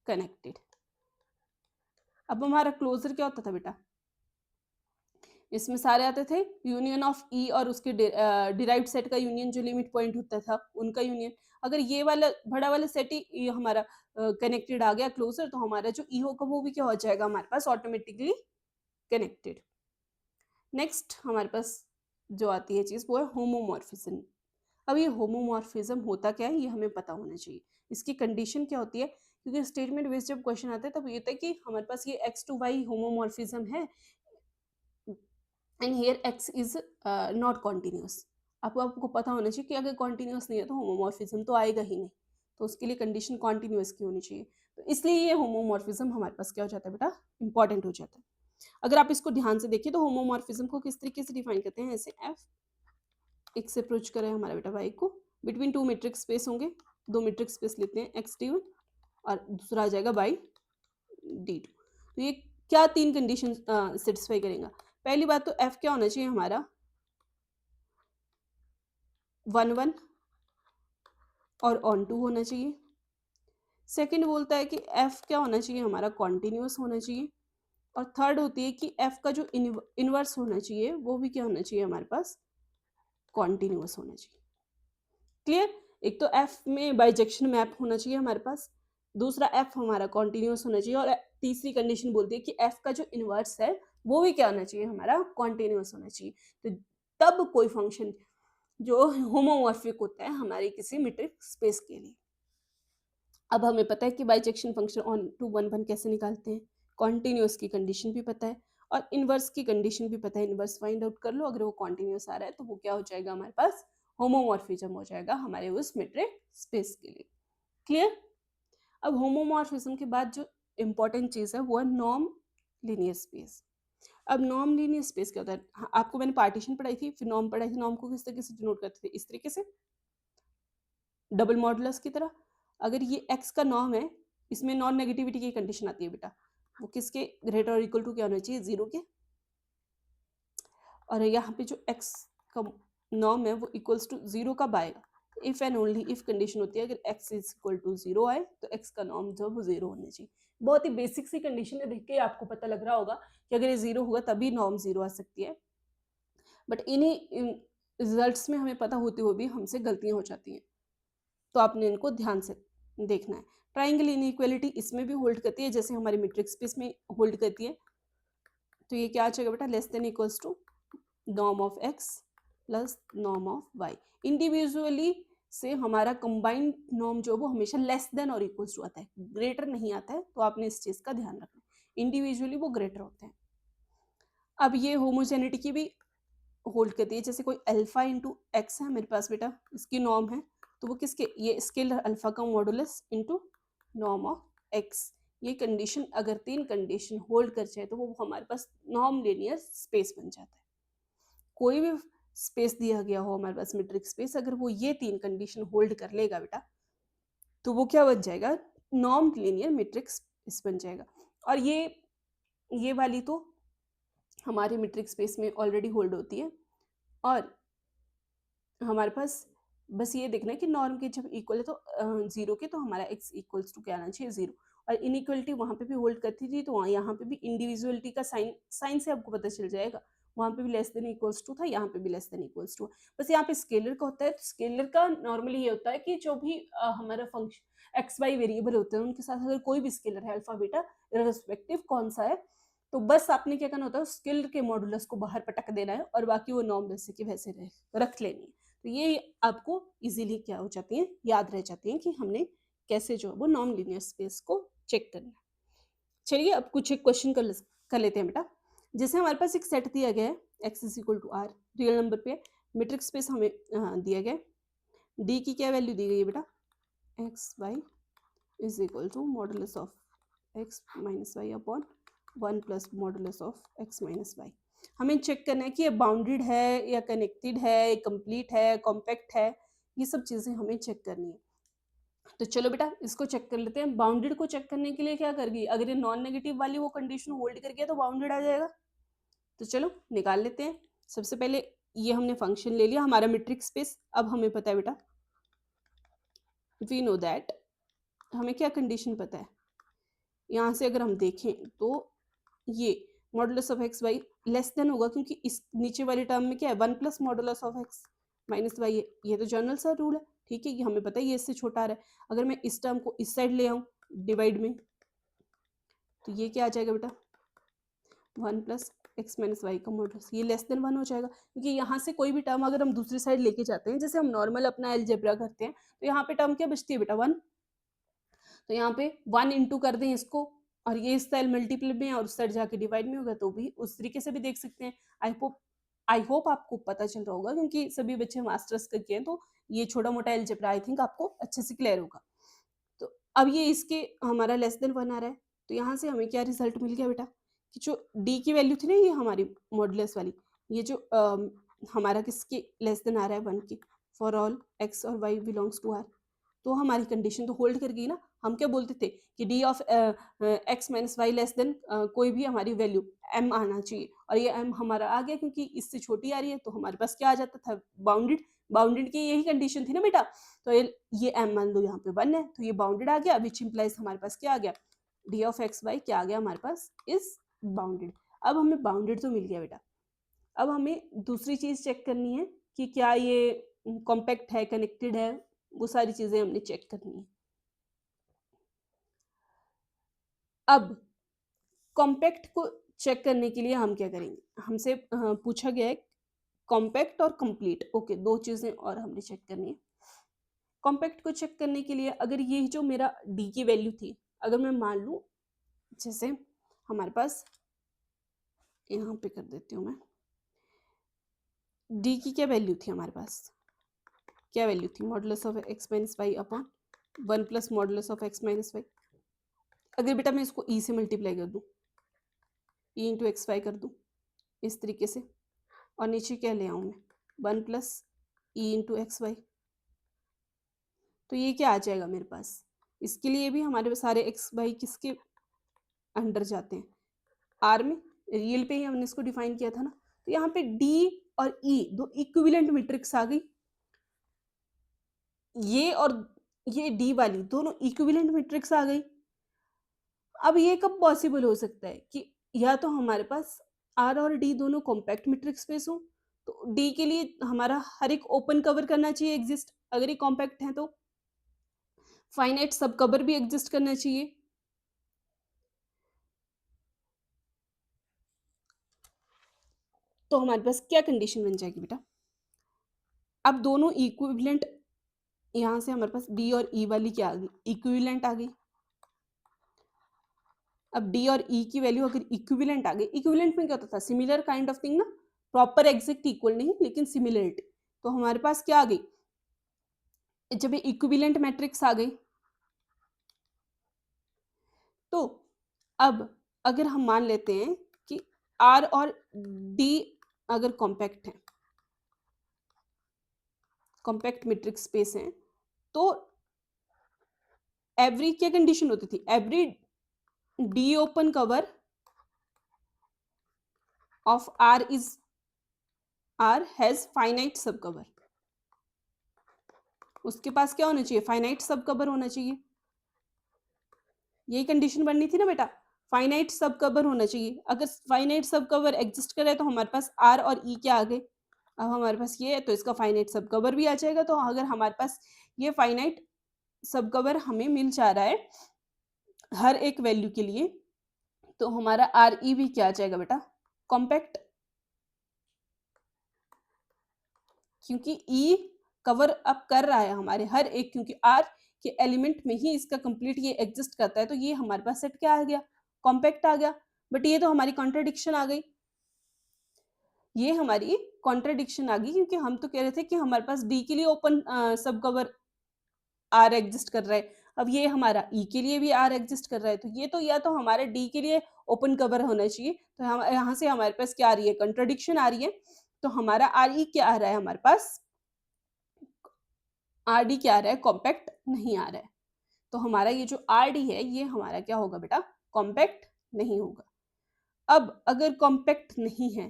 कनेक्टेड। अब हमारा क्लोजर क्या होता था बेटा, इसमें सारे आते थे यूनियन ऑफ ई और उसके डिराइव्ड सेट का यूनियन, जो लिमिट पॉइंट होता था उनका यूनियन। अगर ये वाला बड़ा वाला सेट ही ये हमारा कनेक्टेड आ गया क्लोजर, तो हमारा जो ई होगा वो भी क्या हो जाएगा हमारे पास ऑटोमेटिकली कनेक्टेड। नेक्स्ट हमारे पास जो आती है चीज वो है होमोमॉर्फिज्म। अब ये होमोमॉर्फिज्म होता क्या है ये हमें पता होना चाहिए। इसकी कंडीशन क्या होती है, क्योंकि स्टेटमेंट बेस्ड जब क्वेश्चन आता है तब ये होता है कि हमारे पास ये x टू y होमोमॉर्फिज्म है and here x is not continuous. आपको पता होना चाहिए कि अगर कॉन्टिन्यूस नहीं है तो होमोमॉर्फिज्म तो आएगा ही नहीं, तो उसके लिए कंडीशन कॉन्टिन्यूस की होनी चाहिए। तो इसलिए ये होमोमॉर्फिज्म हमारे पास क्या हो जाता है बेटा, इंपॉर्टेंट हो जाता है। अगर आप इसको ध्यान से देखिए तो होमोमॉर्फिज्म को किस तरीके से डिफाइन करते हैं, ऐसे f x से अप्रोच करें हमारा बेटा y को, बिटवीन टू मेट्रिक स्पेस होंगे, दो मेट्रिक स्पेस लेते हैं x d1 और दूसरा आ जाएगा y d2। तो ये क्या तीन कंडीशन सेटिस्फाई करेगा। पहली बात तो f क्या होना चाहिए हमारा 1 1 और ऑन टू होना चाहिए। सेकंड बोलता है कि f क्या होना चाहिए हमारा कॉन्टिन्यूस होना चाहिए। और थर्ड होती है कि f का जो इनवर्स होना चाहिए वो भी क्या होना चाहिए हमारे पास कॉन्टिन्यूस होना चाहिए। क्लियर। एक तो f में बाइजेक्शन मैप होना चाहिए हमारे पास, दूसरा f हमारा कॉन्टिन्यूस होना चाहिए, और तीसरी कंडीशन बोलती है कि f का जो इनवर्स है वो भी क्या होना चाहिए हमारा कॉन्टिन्यूस होना चाहिए। तो तब कोई फंक्शन जो होमोमॉर्फिक होता है हमारी किसी मीट्रिक स्पेस के लिए। अब हमें पता है कि bijection function onto one one कैसे निकालते हैं, कॉन्टिन्यूस की कंडीशन भी पता है और इनवर्स की कंडीशन भी पता है। इनवर्स फाइंड आउट कर लो, अगर वो कॉन्टिन्यूस आ रहा है तो वो क्या हो जाएगा हमारे पास होमोमॉर्फिज्म हो जाएगा हमारे उस मीट्रिक स्पेस के लिए। क्लियर। अब होमोमॉर्फिज्म के बाद जो इंपॉर्टेंट चीज है वो है नॉर्म लीनियर स्पेस। अब नॉर्म लीनियर स्पेस क्या होता है, हाँ, आपको मैंने पार्टीशन पढ़ाई थी, फिर नॉर्म पढ़ाई थी। नॉर्म को किस तरीके से डिनोट करते थे, इस तरीके से डबल मॉडुलस की तरह। अगर ये x का नॉर्म है, इसमें नॉन नेगेटिविटी की कंडीशन आती है बेटा, वो किसके ग्रेटर और इक्वल टू क्या होना चाहिए, जीरो के। और यहाँ पे जो x का नॉर्म है वो इक्वल्स टू जीरो कब आएगा, if and only if condition होती है अगर x is equal to zero आए तो x का नॉर्म जो है वो जीरो होना चाहिए। बहुत ही बेसिक सी कंडीशन है, देख के आपको पता लग रहा होगा कि अगर ये जीरो होगा तभी नॉर्म जीरो आ सकती है। बट इन्हीं रिजल्ट्स में हमें पता होते हुए भी हमसे गलतियां हो जाती हैं, तो आपने इनको ध्यान से देखना है। ट्राइंगल इनइक्वालिटी इसमें भी होल्ड करती है जैसे हमारी मीट्रिक स्पेस में होल्ड करती है। तो ये क्या आ जाएगा बेटा, less than equals to norm of x plus norm of y। Individually से हमारा कंबाइंड नॉर्म जो वो हमेशा लेस देन और इक्वल्स टू आता है, ग्रेटर नहीं आता है, तो आपने इस चीज का ध्यान रखना है। इंडिविजुअली वो ग्रेटर होते हैं। अब ये होमोजेनिटी की भी होल्ड करती है, जैसे कोई अल्फा इंटू एक्स है मेरे पास बेटा, इसकी नॉर्म है, तो वो किसके, ये स्केलर अल्फा का modulus into norm of x. ये कंडीशन अगर तीन कंडीशन होल्ड कर जाए तो वो हमारे पास नॉर्म लीनियर स्पेस बन जाता है। कोई भी स्पेस दिया गया हो हमारे पास मीट्रिक स्पेस, अगर वो ये तीन कंडीशन होल्ड कर लेगा बेटा तो वो क्या बन जाएगा, नॉर्म लीनियर मीट्रिक स्पेस बन जाएगा। और ये वाली तो हमारे मीट्रिक स्पेस में ऑलरेडी होल्ड होती है। और हमारे पास बस ये देखना है कि नॉर्म के जब इक्वल है तो जीरो के, तो हमारा x इक्वल्स टू क्या आना चाहिए, जीरो। और इनइक्वलिटी वहां पे भी होल्ड करती थी तो यहाँ पे भी इंडिविजुअलिटी का साइन से आपको पता चल जाएगा। वहां पे भी लेस देन इक्वल्स टू था, यहाँ पे भी लेस देन इक्वल्स टू। बस यहाँ पे स्केलर का होता है, तो स्केलर का नॉर्मली ये होता है कि जो भी हमारा फंक्शन एक्स वाई वेरिएबल होते हैं उनके साथ अगर कोई भी स्केलर है अल्फा बीटा इररिस्पेक्टिव कौन सा है, तो बस आपने क्या करना होता है, स्केलर के मॉडुलस को बाहर पटक देना है और बाकी वो नॉर्म वैसे की वैसे रख लेनी है। तो ये आपको इजीली क्या हो जाती हैं, याद रह जाती हैं कि हमने कैसे जो है वो नॉन लीनियर स्पेस को चेक करना है। चलिए अब कुछ एक क्वेश्चन कर लेते हैं बेटा। जैसे हमारे पास एक सेट दिया गया है x is equal to R, real number पे मीट्रिक स्पेस हमें दिया गया है। d की क्या वैल्यू दी गई है बेटा, X Y is equal to modulus of X minus Y upon 1 plus modulus of X minus Y. हमें चेक करना है कि ये बाउंडेड है या कनेक्टेड है, कंप्लीट है, कॉम्पैक्ट है, ये सब चीज़ें हमें चेक करनी है। तो चलो बेटा इसको चेक कर लेते हैं। बाउंडेड को चेक करने के लिए क्या करगी, अगर ये नॉन नेगेटिव वाली वो कंडीशन होल्ड कर गया तो बाउंडेड आ जाएगा। तो चलो निकाल लेते हैं। सबसे पहले ये हमने फंक्शन ले लिया हमारा मीट्रिक स्पेस। अब हमें पता है बेटा, वी नो दैट, हमें क्या कंडीशन पता है, यहाँ से अगर हम देखें तो ये modulus of X Y less than होगा, क्योंकि इस नीचे वाली टर्म में क्या है, 1 plus modulus of X minus Y है। ये तो जनरल सा रूल है, ठीक है, ये हमें पता है ये इससे छोटा आ रहा है। अगर मैं इस टर्म को इस साइड ले आऊँ डिवाइड में, तो ये क्या आ जाएगा बेटा, 1 प्लस एक्स माइनस वाई का मॉडुलस, ये लेस देन 1 हो जाएगा, क्योंकि यहाँ से कोई भी टर्म अगर हम दूसरी साइड लेके जाते हैं, जैसे हम नॉर्मल अपना अलजेब्रा करते हैं, तो यहाँ पे टर्म क्या बचती है बेटा, 1। तो यहाँ पे 1 इंटू कर दें इसको, और ये इस साइड मल्टीपल में और उस साइड जाके डिवाइड में होगा, तो भी उस तरीके से भी देख सकते हैं। आई होप आपको पता चल रहा होगा, क्योंकि सभी बच्चे मास्टर्स करके हैं, तो ये छोटा मोटा अलजेब्रा आई थिंक आपको अच्छे से क्लियर होगा। तो अब ये इसके हमारा लेस देन 1 आ रहा है, तो यहाँ से हमें क्या रिजल्ट मिल गया बेटा, कि जो डी की वैल्यू थी ना, ये हमारी मॉडुलस वाली, ये जो हमारा किसके लेस देन आ रहा है, 1 की, फॉर ऑल एक्स और वाई बिलोंग्स टू आर, तो हमारी कंडीशन तो होल्ड कर गई ना। हम क्या बोलते थे कि D of X minus Y less than कोई भी हमारी वैल्यू एम आना चाहिए, और ये एम हमारा आ गया, क्योंकि इससे छोटी आ रही है, तो हमारे पास क्या आ जाता था, बाउंडेड। बाउंडेड की यही कंडीशन थी ना बेटा, तो ये एम मान लो यहाँ पे 1 है, तो ये बाउंडेड आ गया, विच इंप्लाइज हमारे पास क्या आ गया, डी ऑफ एक्स वाई क्या आ गया हमारे पास, इज बाउंडेड। अब हमें बाउंडेड तो मिल गया बेटा, अब हमें दूसरी चीज चेक करनी है कि क्या ये कॉम्पैक्ट है, कनेक्टेड है, वो सारी चीजें हमने चेक करनी है। अब कॉम्पैक्ट को चेक करने के लिए हम क्या करेंगे, हमसे पूछा गया है कॉम्पैक्ट और कंप्लीट, ओके, दो चीजें और हमने चेक करनी है। कॉम्पैक्ट को चेक करने के लिए अगर ये जो मेरा डी की वैल्यू थी, अगर मैं मान लूं, जैसे हमारे पास यहाँ पे कर देती हूँ मैं, डी की क्या वैल्यू थी हमारे पास, क्या वैल्यू थी, modulus of X minus Y upon 1 plus modulus of X minus Y. अगर बेटा मैं इसको ई से मल्टीप्लाई कर दूं, ई इंटू एक्स वाई कर दूं इस तरीके से, और नीचे क्या ले आऊं मैं, 1 plus E into X Y, तो ये क्या आ जाएगा मेरे पास। इसके लिए भी हमारे सारे एक्स वाई किसके अंडर जाते हैं, आर में, रियल पे ही हमने इसको डिफाइन किया था ना। तो यहाँ पे डी और ई दो इक्विवेलेंट मैट्रिक्स आ गई, ये और ये डी वाली दोनों इक्विवेलेंट मैट्रिक्स आ गई। अब ये कब पॉसिबल हो सकता है कि या तो हमारे पास आर और डी दोनों कॉम्पैक्ट मैट्रिक्स स्पेस हो, तो डी के लिए हमारा हर एक ओपन कवर करना चाहिए एग्जिस्ट, अगर ये कॉम्पैक्ट है तो फाइनाइट सब कवर भी एग्जिस्ट करना चाहिए। तो हमारे पास क्या कंडीशन बन जाएगी बेटा, अब दोनों इक्विवेलेंट, यहां से हमारे पास डी और ई वाली क्या आ गई, इक्विवेलेंट आ गई। अब डी और ई की वैल्यू अगर इक्विवेलेंट आ गई, इक्विवेलेंट में क्या होता था, सिमिलर काइंड ऑफ थिंग ना, प्रॉपर एग्जैक्ट इक्वल नहीं, लेकिन सिमिलरिटी। तो हमारे पास क्या आ गई, जब इक्विवेलेंट मैट्रिक्स आ गई, तो अब अगर हम मान लेते हैं कि आर और डी अगर कॉम्पैक्ट है, कॉम्पैक्ट मैट्रिक्स स्पेस है, तो एवरी क्या कंडीशन होती थी, every D open cover of R is R has finite subcover, उसके पास क्या होना चाहिए, फाइनाइट सब कवर होना चाहिए। यही कंडीशन बननी थी ना बेटा, फाइनाइट सब कवर होना चाहिए। अगर फाइनाइट सब कवर एग्जिस्ट करे तो हमारे पास आर और ई क्या आ गए, अब हमारे पास ये है तो इसका फाइनाइट सब कवर भी आ जाएगा। तो अगर हमारे पास ये फाइनाइट सब कवर हमें मिल जा रहा है हर एक वैल्यू के लिए, तो हमारा आर ई भी क्या आ जाएगा बेटा, कॉम्पैक्ट, क्योंकि ई कवर अप कर रहा है हमारे हर एक, क्योंकि आर के एलिमेंट में ही इसका कंप्लीट ये एग्जिस्ट करता है, तो ये हमारे पास सेट क्या आ गया, कॉम्पैक्ट आ गया। बट ये तो हमारी कॉन्ट्रडिक्शन आ गई, ये हमारी कॉन्ट्रडिक्शन आ गई, क्योंकि हम तो कह रहे थे कि हमारे पास डी के लिए ओपन सब कवर आर एग्जिस्ट कर रहा है, अब ये हमारा ई के लिए भी आर एग्जिस्ट कर रहा है, तो ये तो या तो हमारे डी के लिए ओपन कवर होना चाहिए, तो हम यहाँ से हमारे पास क्या आ रही है, कंट्रडिक्शन आ रही है। तो हमारा आर ई क्या आ रहा है हमारे पास, आर डी क्या आ रहा है, कॉम्पैक्ट नहीं आ रहा है। तो हमारा ये जो आर डी है ये हमारा क्या होगा बेटा, कॉम्पैक्ट नहीं होगा। अब अगर कॉम्पैक्ट नहीं है,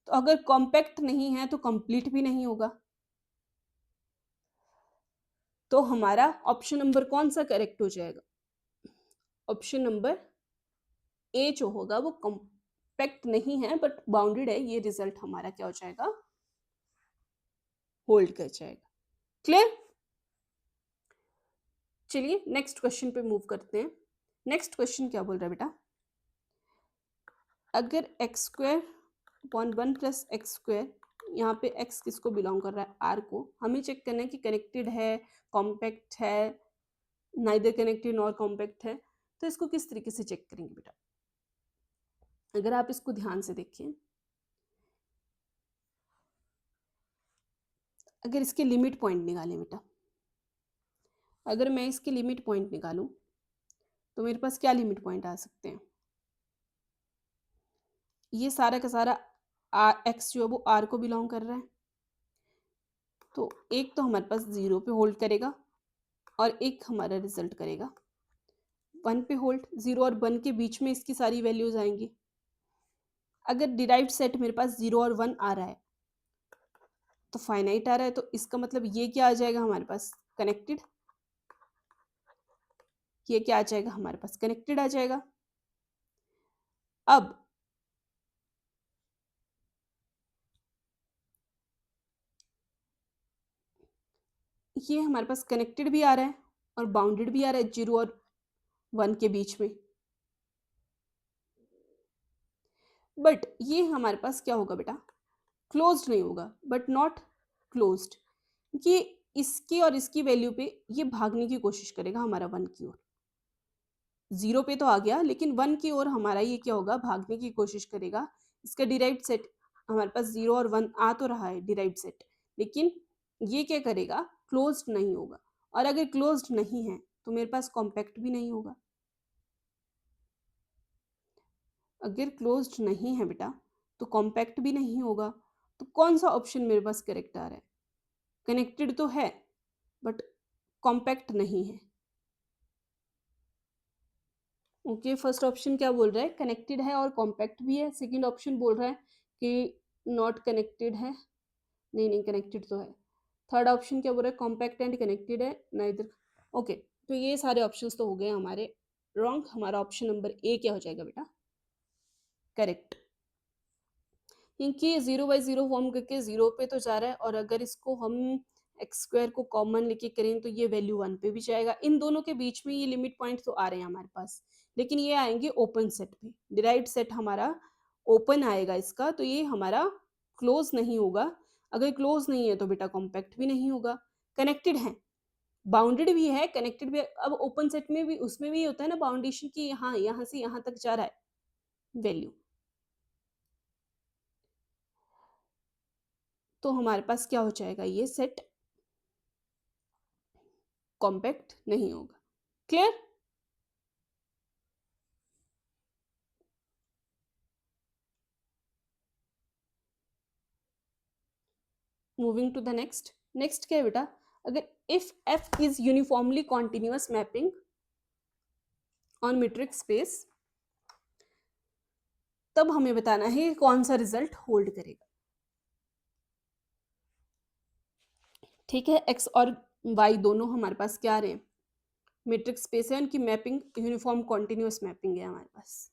तो अगर कॉम्पैक्ट नहीं है तो कंप्लीट भी नहीं होगा। तो हमारा ऑप्शन नंबर कौन सा करेक्ट हो जाएगा, ऑप्शन नंबर ए जो होगा वो कॉम्पैक्ट नहीं है बट बाउंडेड है, ये रिजल्ट हमारा क्या हो जाएगा, होल्ड कर जाएगा। क्लियर? चलिए नेक्स्ट क्वेश्चन पे मूव करते हैं। नेक्स्ट क्वेश्चन क्या बोल रहा है बेटा, अगर x square upon 1 plus x square, यहाँ पे एक्स किसको बिलोंग कर रहा है, आर को, हमें चेक करना है कि कनेक्टेड है, कॉम्पैक्ट है, नाइदर कनेक्टेड नॉर कॉम्पैक्ट है। तो इसको किस तरीके से चेक करेंगे बेटा, अगर आप इसको ध्यान से देखें, अगर इसके लिमिट पॉइंट निकालें बेटा, अगर मैं इसके लिमिट पॉइंट निकालूं तो मेरे पास क्या लिमिट पॉइंट आ सकते हैं, ये सारा का सारा एक्स जो है वो आर को बिलोंग कर रहा है, तो एक तो हमारे पास 0 पे होल्ड करेगा और एक हमारा रिजल्ट करेगा 1 पे होल्ड। 0 और 1 के बीच में इसकी सारी वैल्यूज आएंगी। अगर डिराइव्ड सेट मेरे पास 0 और 1 आ रहा है तो फाइनाइट आ रहा है, तो इसका मतलब ये क्या आ जाएगा हमारे पास, कनेक्टेड। ये क्या आ जाएगा हमारे पास, कनेक्टेड आ जाएगा। अब ये हमारे पास कनेक्टेड भी आ रहा है और बाउंडेड भी आ रहा है 0 और 1 के बीच में, बट ये हमारे पास क्या होगा बेटा, क्लोज्ड नहीं होगा, बट नॉट क्लोज्ड, क्योंकि इसकी और इसकी वैल्यू पे ये भागने की कोशिश करेगा हमारा 1 की ओर। 0 पे तो आ गया, लेकिन 1 की ओर हमारा ये क्या होगा, भागने की कोशिश करेगा। इसका डिराइव्ड सेट हमारे पास 0 और 1 आ तो रहा है डिराइव्ड सेट, लेकिन ये क्या करेगा, क्लोज्ड नहीं होगा। और अगर क्लोज्ड नहीं है तो मेरे पास कॉम्पैक्ट भी नहीं होगा। अगर क्लोज्ड नहीं है बेटा तो कॉम्पैक्ट भी नहीं होगा। तो कौन सा ऑप्शन मेरे पास करेक्ट आ रहा है, कनेक्टेड तो है बट कॉम्पैक्ट नहीं है। ओके, फर्स्ट ऑप्शन क्या बोल रहा है, कनेक्टेड है और कॉम्पैक्ट भी है। सेकंड ऑप्शन बोल रहा है कि नॉट कनेक्टेड है, नहीं नहीं कनेक्टेड तो है। थर्ड ऑप्शन क्या बोल रहा है, कॉम्पैक्ट एंड कनेक्टेड है, नाइदर। ओके, तो ये सारे ऑप्शंस तो हो गए हमारे रॉन्ग। हमारा ऑप्शन नंबर ए क्या हो जाएगा बेटा, करेक्ट, क्योंकि 0/0 फॉर्म करके 0 पे तो जा रहा है, और अगर इसको हम एक्स स्क्वायर को कॉमन लेके करें तो ये वैल्यू 1 पे भी जाएगा। इन दोनों के बीच में ये लिमिट पॉइंट तो आ रहे हैं हमारे पास, लेकिन ये आएंगे ओपन सेट पे। डिराइव्ड सेट हमारा ओपन आएगा इसका, तो ये हमारा क्लोज नहीं होगा। अगर क्लोज नहीं है तो बेटा कॉम्पैक्ट भी नहीं होगा। कनेक्टेड है, बाउंडेड भी है, कनेक्टेड भी है। अब ओपन सेट में भी, उसमें भी होता है ना बाउंडेशन की, हाँ यहाँ से यहाँ तक जा रहा है वैल्यू, तो हमारे पास क्या हो जाएगा, ये सेट कॉम्पैक्ट नहीं होगा। Clear? Moving to the next. Next क्या है बेटा, अगर if F is uniformly continuous mapping on metric space, तब हमें बताना है कौन सा रिजल्ट होल्ड करेगा। ठीक है, एक्स और वाई दोनों हमारे पास क्या आ रहे हैं, मीट्रिक स्पेस है, उनकी मैपिंग यूनिफॉर्म कॉन्टिन्यूअस मैपिंग है हमारे पास।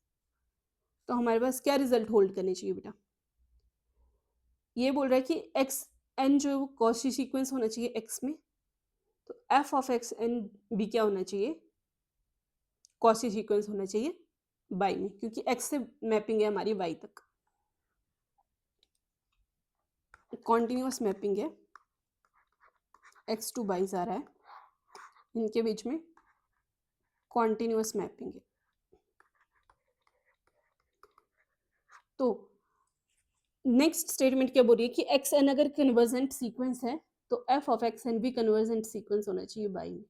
तो हमारे पास क्या रिजल्ट होल्ड करने चाहिए बेटा, ये बोल रहा है कि एक्स एन जो कॉची सीक्वेंस होना चाहिए एक्स में, तो एफ ऑफ एक्स एन भी क्या होना चाहिए, कॉची सीक्वेंस होना चाहिए वाई में, क्योंकि एक्स से मैपिंग है हमारी वाई तक, कॉन्टिन्यूअस मैपिंग है, एक्स टू वाई आ रहा है, इनके बीच में कॉन्टिन्यूअस मैपिंग है। तो नेक्स्ट स्टेटमेंट क्या बोल रही है कि एक्स एन अगर कन्वर्जेंट सीक्वेंस है तो एफ ऑफ एक्स एन भी कन्वर्जेंट सीक्वेंस होना चाहिए वाई में।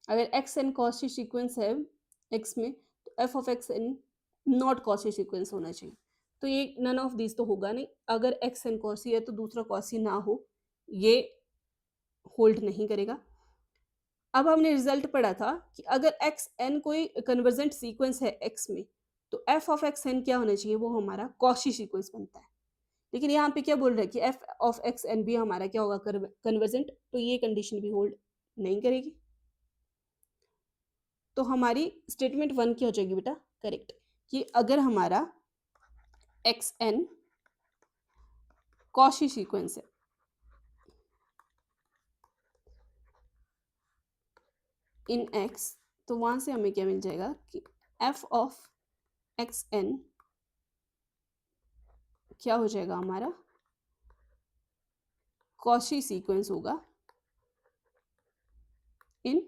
अगर एक्स एन कॉची सीक्वेंस है एक्स में तो F of X N not Cauchy sequence होना चाहिए। तो ये नन ऑफ दिस तो होगा नहीं, अगर एक्स एन कॉसी है तो दूसरा कॉसी ना हो, ये होल्ड नहीं करेगा। अब हमने रिजल्ट पढ़ा था कि अगर एक्स एन कोई कन्वर्जेंट सीक्वेंस है एक्स में तो एफ ऑफ एक्स एन क्या होना चाहिए, वो हमारा कॉची सीक्वेंस बनता है। लेकिन यहाँ पे क्या बोल रहा है कि एफ ऑफ एक्स एन भी हमारा क्या होगा, कन्वर्जेंट, तो ये कंडीशन भी होल्ड नहीं करेगी। तो हमारी स्टेटमेंट 1 क्या हो जाएगी बेटा, करेक्ट, कि अगर हमारा एक्स एन कॉशी सीक्वेंस है। इन एक्स, तो वहां से हमें क्या मिल जाएगा कि एफ ऑफ एक्स एन क्या हो जाएगा हमारा, कॉशी सीक्वेंस होगा इन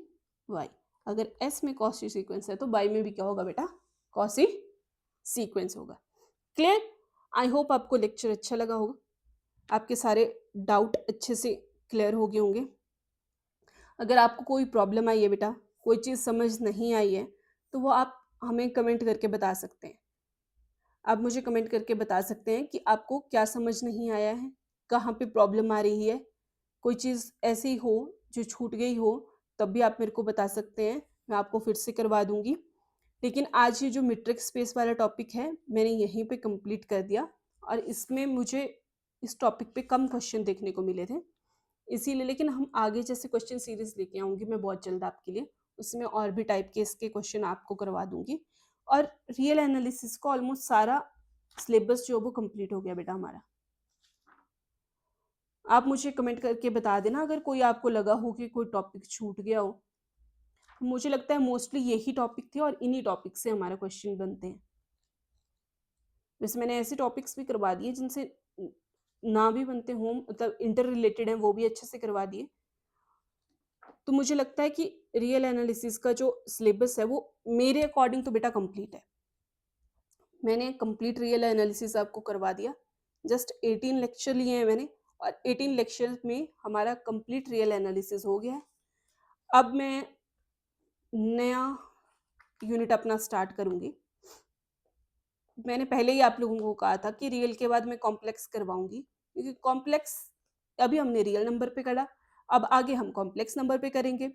वाई। अगर एस में कॉशी सीक्वेंस है तो वाई में भी क्या होगा बेटा, कॉशी सीक्वेंस होगा। क्लियर? आई होप आपको लेक्चर अच्छा लगा होगा, आपके सारे डाउट अच्छे से क्लियर हो गए होंगे। अगर आपको कोई प्रॉब्लम आई है बेटा, कोई चीज़ समझ नहीं आई है, तो वो आप हमें कमेंट करके बता सकते हैं। आप मुझे कमेंट करके बता सकते हैं कि आपको क्या समझ नहीं आया है, कहाँ पे प्रॉब्लम आ रही है। कोई चीज़ ऐसी हो जो छूट गई हो, तब भी आप मेरे को बता सकते हैं, मैं आपको फिर से करवा दूंगी। लेकिन आज ये जो मीट्रिक स्पेस वाला टॉपिक है, मैंने यहीं पे कंप्लीट कर दिया, और इसमें मुझे इस टॉपिक पे कम क्वेश्चन देखने को मिले थे, इसीलिए। लेकिन हम आगे जैसे क्वेश्चन सीरीज लेके आऊँगी मैं बहुत जल्द आपके लिए, उसमें और भी टाइप के इसके क्वेश्चन आपको करवा दूंगी। और रियल एनालिसिस का ऑलमोस्ट सारा सिलेबस जो वो कंप्लीट हो गया बेटा हमारा। आप मुझे कमेंट करके बता देना अगर कोई आपको लगा हो कि कोई टॉपिक छूट गया हो। मुझे लगता है मोस्टली यही टॉपिक थे और इन्हीं टॉपिक से हमारे क्वेश्चन बनते हैं। वैसे मैंने ऐसे टॉपिक्स भी करवा दिए जिनसे ना भी बनते हों, मतलब इंटर रिलेटेड हैं, वो भी अच्छे से करवा दिए। तो मुझे लगता है कि रियल एनालिसिस का जो सिलेबस है वो मेरे अकॉर्डिंग तो बेटा कंप्लीट है। मैंने कंप्लीट रियल एनालिसिस आपको करवा दिया। जस्ट 18 लेक्चर लिए हैं मैंने, और 18 लेक्चर में हमारा कंप्लीट रियल एनालिसिस हो गया है। अब मैं नया यूनिट अपना स्टार्ट करूंगी। मैंने पहले ही आप लोगों को कहा था कि रियल के बाद मैं कॉम्प्लेक्स करवाऊंगी, क्योंकि कॉम्प्लेक्स अभी हमने रियल नंबर पे करा, अब आगे हम कॉम्प्लेक्स नंबर पे करेंगे।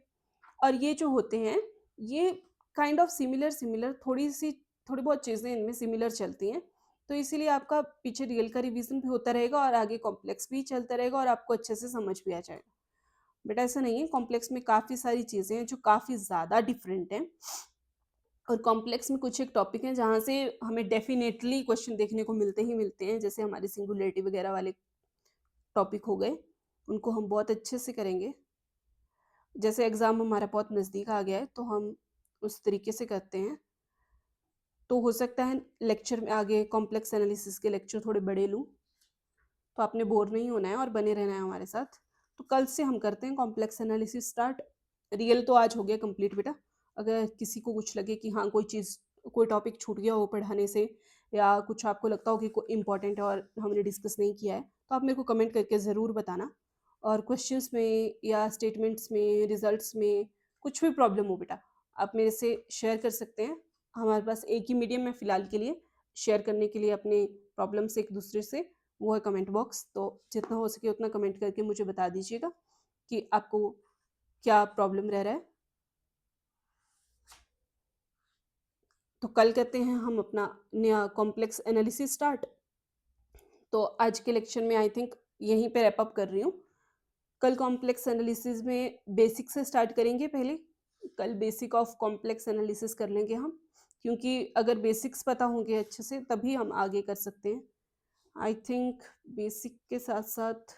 और ये जो होते हैं, ये काइंड ऑफ सिमिलर सिमिलर थोड़ी बहुत चीज़ें इनमें सिमिलर चलती हैं, तो इसीलिए आपका पीछे रियल का रिवीजन भी होता रहेगा और आगे कॉम्प्लेक्स भी चलता रहेगा और आपको अच्छे से समझ भी आ जाएगा। बट ऐसा नहीं है, कॉम्प्लेक्स में काफ़ी सारी चीज़ें हैं जो काफ़ी ज़्यादा डिफरेंट हैं, और कॉम्प्लेक्स में कुछ एक टॉपिक हैं जहाँ से हमें डेफिनेटली क्वेश्चन देखने को मिलते ही मिलते हैं, जैसे हमारे सिंगुलरिटी वगैरह वाले टॉपिक हो गए, उनको हम बहुत अच्छे से करेंगे। जैसे एग्ज़ाम हमारा बहुत नज़दीक आ गया है, तो हम उस तरीके से करते हैं। तो हो सकता है लेक्चर में आगे कॉम्प्लेक्स एनालिसिस के लेक्चर थोड़े बड़े लूँ, तो आपने बोर नहीं होना है और बने रहना है हमारे साथ। तो कल से हम करते हैं कॉम्प्लेक्स एनालिसिस स्टार्ट। रियल तो आज हो गया कंप्लीट बेटा। अगर किसी को कुछ लगे कि हाँ कोई चीज़, कोई टॉपिक छूट गया हो पढ़ाने से, या कुछ आपको लगता हो कि कोई इंपॉर्टेंट है और हमने डिस्कस नहीं किया है, तो आप मेरे को कमेंट करके ज़रूर बताना। और क्वेश्चंस में या स्टेटमेंट्स में, रिजल्ट्स में कुछ भी प्रॉब्लम हो बेटा, आप मेरे से शेयर कर सकते हैं। हमारे पास एक ही मीडियम है फ़िलहाल के लिए शेयर करने के लिए अपने प्रॉब्लम्स एक दूसरे से, वो है कमेंट बॉक्स। तो जितना हो सके उतना कमेंट करके मुझे बता दीजिएगा कि आपको क्या प्रॉब्लम रह रहा है। तो कल करते हैं हम अपना नया कॉम्प्लेक्स एनालिसिस स्टार्ट। तो आज के लेक्चर में आई थिंक यहीं पे रैप अप कर रही हूँ। कल कॉम्प्लेक्स एनालिसिस में बेसिक से स्टार्ट करेंगे पहले। कल बेसिक ऑफ कॉम्प्लेक्स एनालिसिस कर लेंगे हम, क्योंकि अगर बेसिक्स पता होंगे अच्छे से तभी हम आगे कर सकते हैं। आई थिंक बेसिक के साथ साथ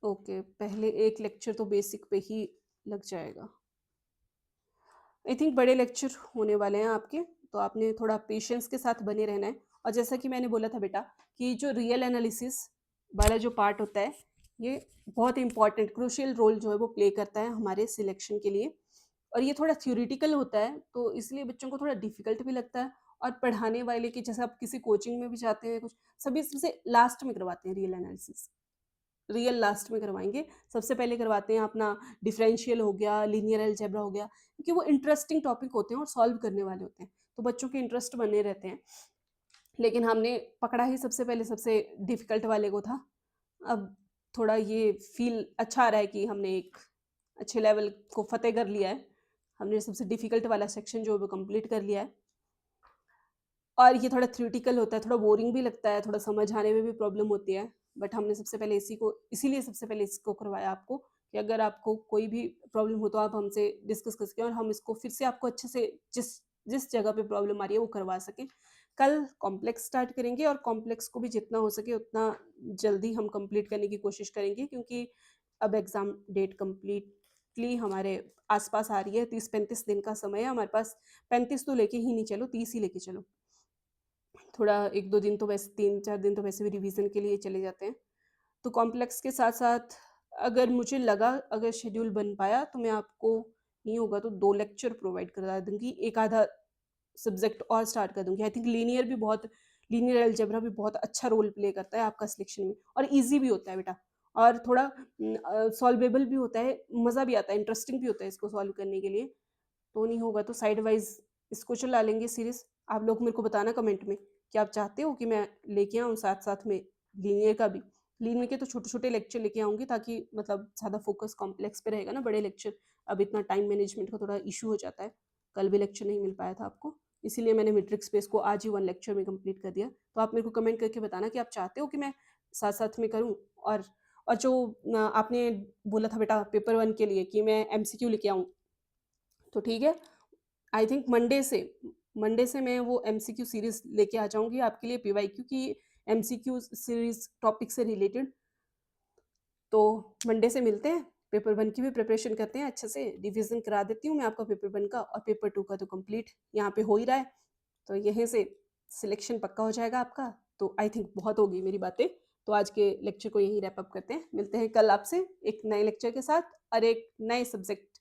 ओके पहले एक लेक्चर तो बेसिक पे ही लग जाएगा। आई थिंक बड़े लेक्चर होने वाले हैं आपके, तो आपने थोड़ा पेशेंस के साथ बने रहना है। और जैसा कि मैंने बोला था बेटा कि जो रियल एनालिसिस वाला जो पार्ट होता है, ये बहुत इंपॉर्टेंट क्रूशियल रोल जो है वो प्ले करता है हमारे सिलेक्शन के लिए। और ये थोड़ा थ्योरेटिकल होता है, तो इसलिए बच्चों को थोड़ा डिफिकल्ट भी लगता है। और पढ़ाने वाले की, जैसे आप किसी कोचिंग में भी जाते हैं, कुछ सभी सबसे लास्ट में करवाते हैं रियल एनालिसिस, रियल लास्ट में करवाएंगे। सबसे पहले करवाते हैं अपना डिफरेंशियल हो गया, लीनियर अलजेब्रा हो गया, क्योंकि वो इंटरेस्टिंग टॉपिक होते हैं और सॉल्व करने वाले होते हैं, तो बच्चों के इंटरेस्ट बने रहते हैं। लेकिन हमने पकड़ा ही सबसे पहले सबसे डिफिकल्ट वाले को था। अब थोड़ा ये फील अच्छा आ रहा है कि हमने एक अच्छे लेवल को फतेह कर लिया है, हमने सबसे डिफिकल्ट वाला सेक्शन जो है वो कंप्लीट कर लिया है। और ये थोड़ा थ्योरेटिकल होता है, थोड़ा बोरिंग भी लगता है, थोड़ा समझ आने में भी प्रॉब्लम होती है। बट हमने सबसे पहले इसीलिए सबसे पहले इसको करवाया आपको, कि अगर आपको कोई भी प्रॉब्लम हो तो आप हमसे डिस्कस कर सकें और हम इसको फिर से आपको अच्छे से जिस जिस जगह पे प्रॉब्लम आ रही है वो करवा सकें। कल कॉम्प्लेक्स स्टार्ट करेंगे और कॉम्प्लेक्स को भी जितना हो सके उतना जल्दी हम कंप्लीट करने की कोशिश करेंगे, क्योंकि अब एग्ज़ाम डेट कंप्लीटली हमारे आस-पास आ रही है। 30-35 दिन का समय है हमारे पास। 35 तो लेके ही नहीं चलो, 30 ही लेके चलो। थोड़ा 1-2 दिन तो वैसे 3-4 दिन तो वैसे भी रिवीज़न के लिए चले जाते हैं। तो कॉम्प्लेक्स के साथ-साथ अगर मुझे लगा, अगर शेड्यूल बन पाया तो मैं आपको, नहीं होगा तो 2 लेक्चर प्रोवाइड करा दूँगी, एक आधा सब्जेक्ट और स्टार्ट कर दूँगी। आई थिंक लीनियर अलजेब्रा भी बहुत अच्छा रोल प्ले करता है आपका सिलेक्शन में, और ईज़ी भी होता है बेटा, और थोड़ा सॉल्वेबल भी होता है, मज़ा भी आता है, इंटरेस्टिंग भी होता है इसको सॉल्व करने के लिए। तो नहीं होगा तो साइड वाइज़ इसको चला लेंगे सीरीज़। आप लोग मेरे को बताना कमेंट में कि आप चाहते हो कि मैं लेके आऊँ साथ-साथ में लीनियर का भी। लीनियर के तो छोटे-छोटे लेक्चर लेके आऊँगी, ताकि मतलब ज़्यादा फ़ोकस कॉम्प्लेक्स पे रहेगा ना, बड़े लेक्चर अब इतना टाइम मैनेजमेंट का थोड़ा इश्यू हो जाता है। कल भी लेक्चर नहीं मिल पाया था आपको, इसीलिए मैंने मैट्रिक्स पे इसको आज ही 1 लेक्चर में कंप्लीट कर दिया। तो आप मेरे को कमेंट करके बताना कि आप चाहते हो कि मैं साथ-साथ में करूँ, और जो आपने बोला था बेटा पेपर 1 के लिए कि मैं एमसीक्यू लेके आऊँ, तो ठीक है। आई थिंक मंडे से मैं वो एमसीक्यू सीरीज़ लेके आ जाऊँगी आपके लिए, पीवाईक्यू की एमसीक्यू सीरीज़ टॉपिक से रिलेटेड। तो मंडे से मिलते हैं, पेपर 1 की भी प्रिपरेशन करते हैं अच्छे से, रिवीज़न करा देती हूँ मैं आपका पेपर 1 का, और पेपर 2 का तो कंप्लीट यहाँ पे हो ही रहा है। तो यहीं से सिलेक्शन पक्का हो जाएगा आपका। तो आई थिंक बहुत हो गई मेरी बातें। तो आज के लेक्चर को यहीं रैप अप करते हैं। मिलते हैं कल आपसे एक नए लेक्चर के साथ और एक नए सब्जेक्ट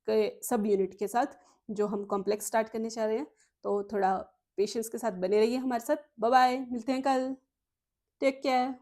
के सब यूनिट के साथ, जो हम कॉम्प्लेक्स स्टार्ट करने जा रहे हैं। तो थोड़ा पेशेंस के साथ बने रहिए हमारे साथ। बाय बाय, मिलते हैं कल। Take care.